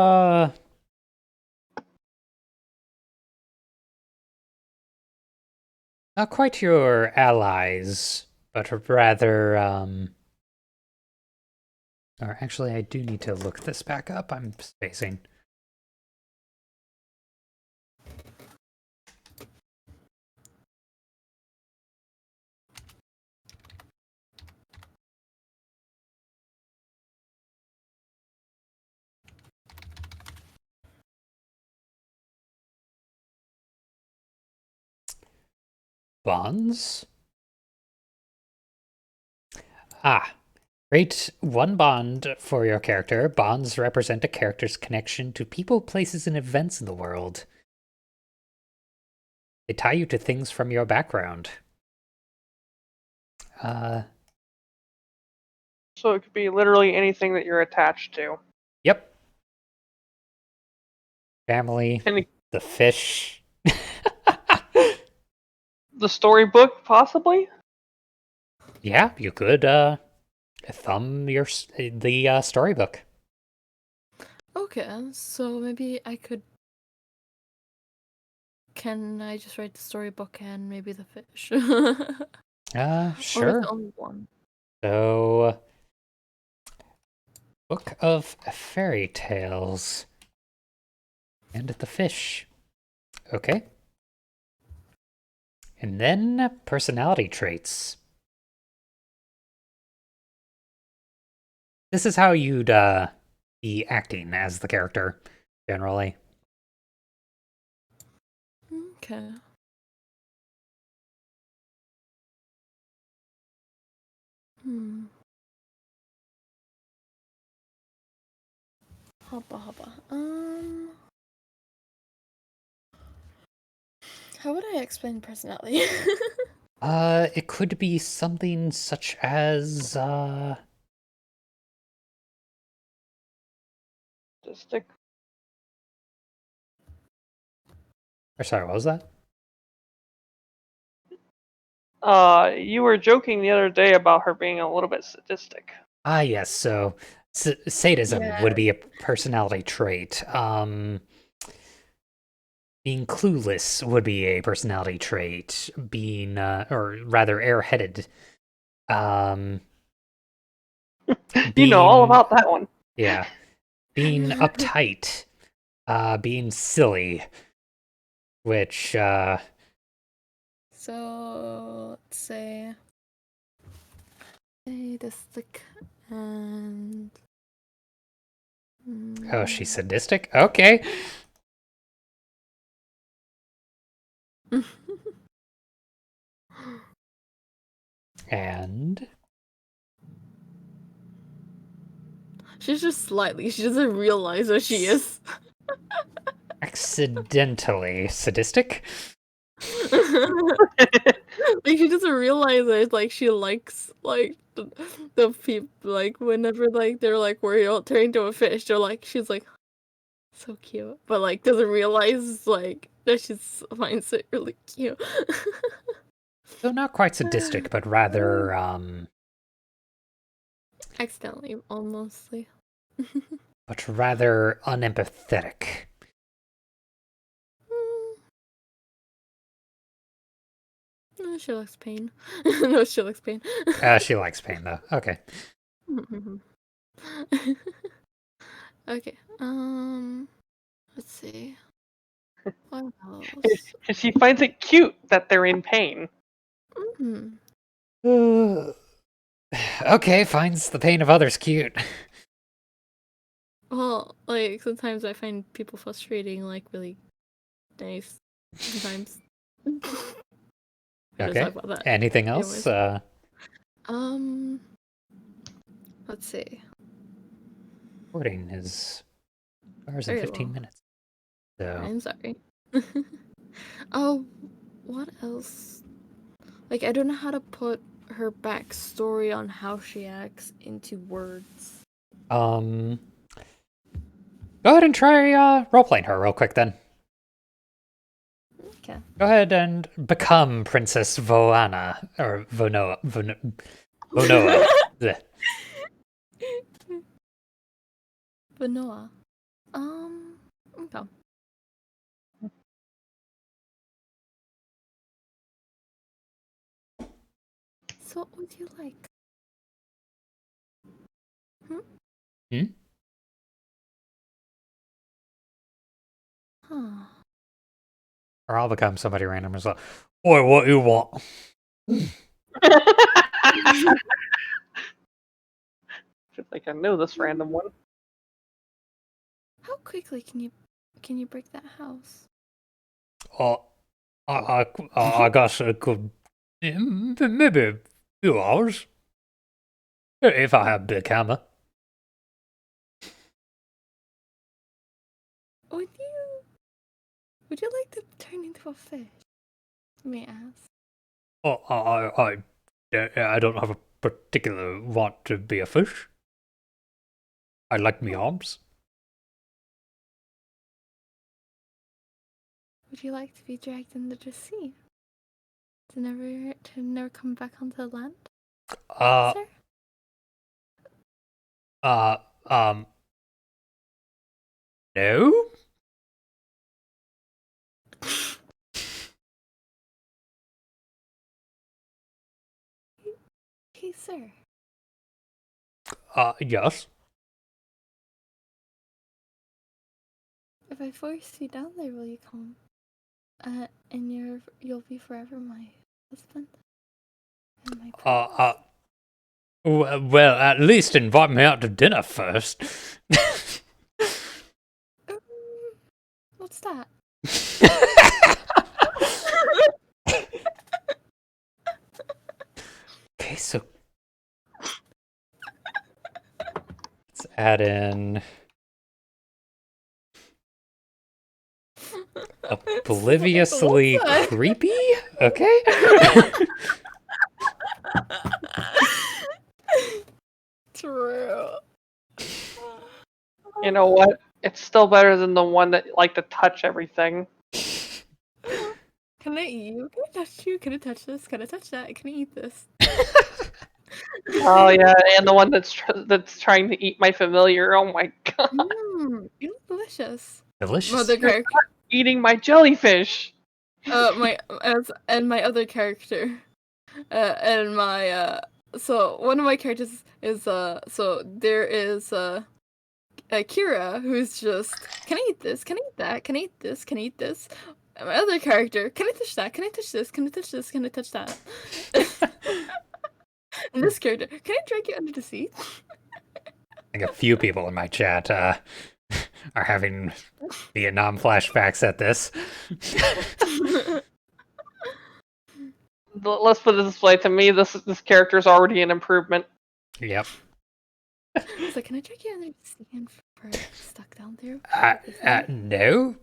not quite your allies, but rather or actually I do need to look this back up. I'm spacing. Bonds? Rate one bond for your character. Bonds represent a character's connection to people, places, and events in the world. They tie you to things from your background. So it could be literally anything that you're attached to. Yep. Family, Any, the fish. the storybook, possibly? Yeah, you could thumb the storybook. Okay, so maybe I could. Can I just write the storybook and maybe the fish? Or is Sure. it only one? So, Book of Fairy Tales and the fish. Okay. And then personality traits. This is how you'd be acting as the character, generally. Okay. Hoppa. How would I explain personality? It could be something such as Sadistic. or sorry, what was that? You were joking the other day about her being a little bit sadistic. Yes, so sadism Yeah. would be a personality trait. Being clueless would be a personality trait. Being, or rather, airheaded. You know all being- about that one. Yeah. Being uptight. Being silly. Which, So let's say sadistic and oh, she's sadistic? Okay. And she's just slightly. She doesn't realize what she is. accidentally sadistic? Like she doesn't realize it. Like she likes like the people. Like whenever like they're like we're all turning into a fish. They're like she's like so cute, but like doesn't realize like that she finds it really cute. So not quite sadistic, but rather, Accidentally, almostly. but rather unempathetic. No, she likes pain. No, she likes pain. She likes pain, though. Okay. Okay. Let's see. What else? And she finds it cute that they're in pain. Mhm. Okay, finds the pain of others cute. Well, like, sometimes I find people frustrating, like, really nice. Sometimes. We don't Okay. talk about that. Anything else? Anyways. Let's see. Recording is hours and Very 15 long. minutes. So I'm sorry. Oh, what else? Like, I don't know how to put her backstory on how she acts into words. go ahead and try role-playing her real quick then. Okay. Go ahead and become Princess Voana, or Vonoa. Vonoa. Bleh. Vanilla. Okay. So what would you like? Hmm? Huh. Or I'll become somebody random as well. Oi, what you want? I feel like I know this random one. How quickly can you break that house? I guess it could maybe a few hours if I have a big hammer. Would you like to turn into a fish? May I ask? Oh, I don't have a particular want to be a fish. I like me arms. Would you like to be dragged into the sea? To never come back onto land? Uh, Sir? uh, no? Hey, sir. Yes. If I force you down there, will you come? And you'll be forever my husband and my prince. Well, at least invite me out to dinner first. Um, what's that? Okay, so let's add in obliviously What's that? creepy. Okay. True. You know what? It's still better than the one that like to touch everything. Can I eat you? Can I touch you? Can I touch this? Can I touch that? Can I eat this? Oh yeah, and the one that's trying to eat my familiar. Oh my god, You look delicious. Delicious. My other character. eating my jellyfish. My other character. And my so one of my characters is so there is Kira, who's just, can I eat this? Can I eat that? Can I eat this? Can I eat this? And my other character, can I touch that? Can I touch this? Can I touch this? Can I touch that? And this character, can I drag you under the sea? I think a few people in my chat are having Vietnam flashbacks at this. Let's put it this way: to me, this character is already an improvement. Yep. So can I drag you under the sea and forever stuck down there? No.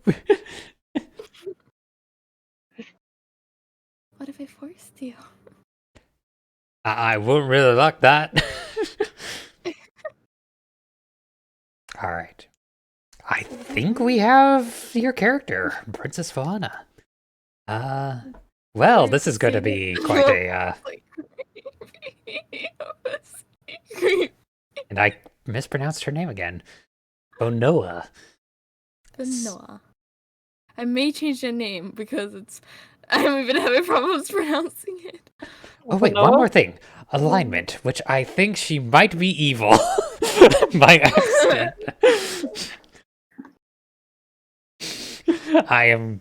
What if I forced you? I wouldn't really like that. All right. I think we have your character, Princess Fauna. Well, this is going to be quite a and I mispronounced her name again. Bonoa. Noah. I may change the name because I'm even having problems pronouncing it. Oh wait, one more thing. Alignment, which I think she might be evil by accident. I am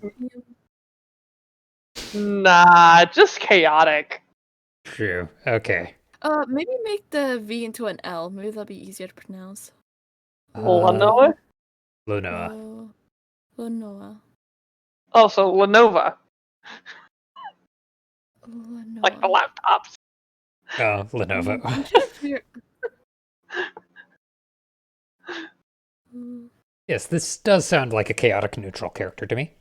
Nah, just chaotic. true. Okay. Maybe make the V into an L. Maybe that'll be easier to pronounce. Lenoa? Lunoa. Lonoa. Oh, so Lenovo, like the Lonoa. laptops. Oh, Lenovo. I'm trying to figure. Yes, this does sound like a chaotic neutral character to me.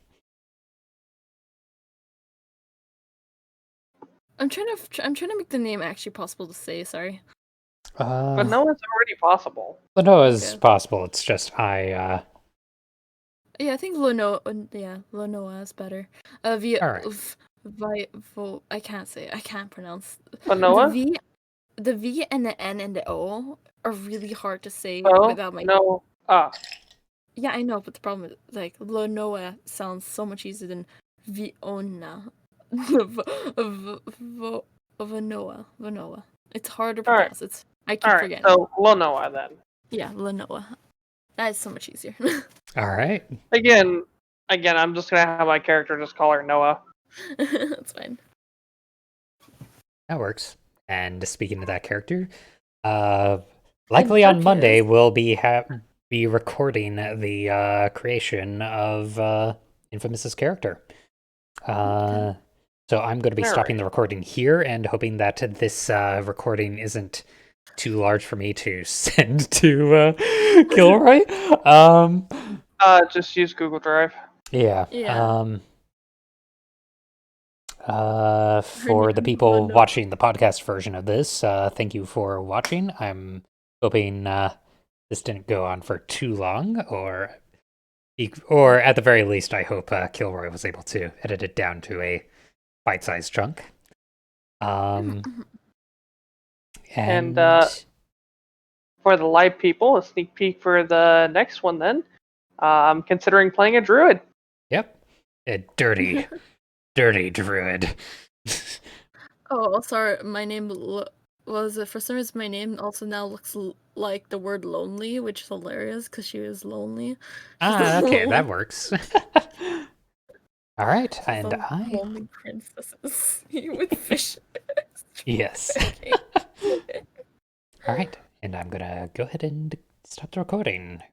I'm trying to make the name actually possible to say. Sorry. But no, it's already possible. Lenoa is Okay. possible. It's just I. Yeah, I think Lonoa. Yeah, Lonoa is better. Via. All right. I can't say. I can't pronounce the Lenoa? V. The V and the N and the O are really hard to say Oh, without my. no. Yeah, I know, but the problem is like Lonoa sounds so much easier than Viona. Vanoa. It's hard to Alright. pronounce. I keep Alright, forgetting. so Lenoa then. Yeah, Lenoa. That is so much easier. All right. Again, I'm just gonna have my character just call her Noah. That's fine. That works. And speaking of that character, likely on Farcast. Monday we'll be recording the creation of Infamous's character. So I'm going to be stopping the recording here and hoping that this recording isn't too large for me to send to Gilroy. Just use Google Drive. Yeah. Yeah. For the people watching the podcast version of this, thank you for watching. I'm hoping this didn't go on for too long, or at the very least, I hope Kilroy was able to edit it down to a bite-sized chunk. And for the live people, a sneak peek for the next one then. I'm considering playing a druid. Yep. A dirty, dirty druid. Oh, sorry. My name was for some reason my name also now looks like the word lonely, which is hilarious because she was lonely. Okay, that works. All right, and lonely princesses with fish. Yes. Okay. All right, and I'm gonna go ahead and stop the recording.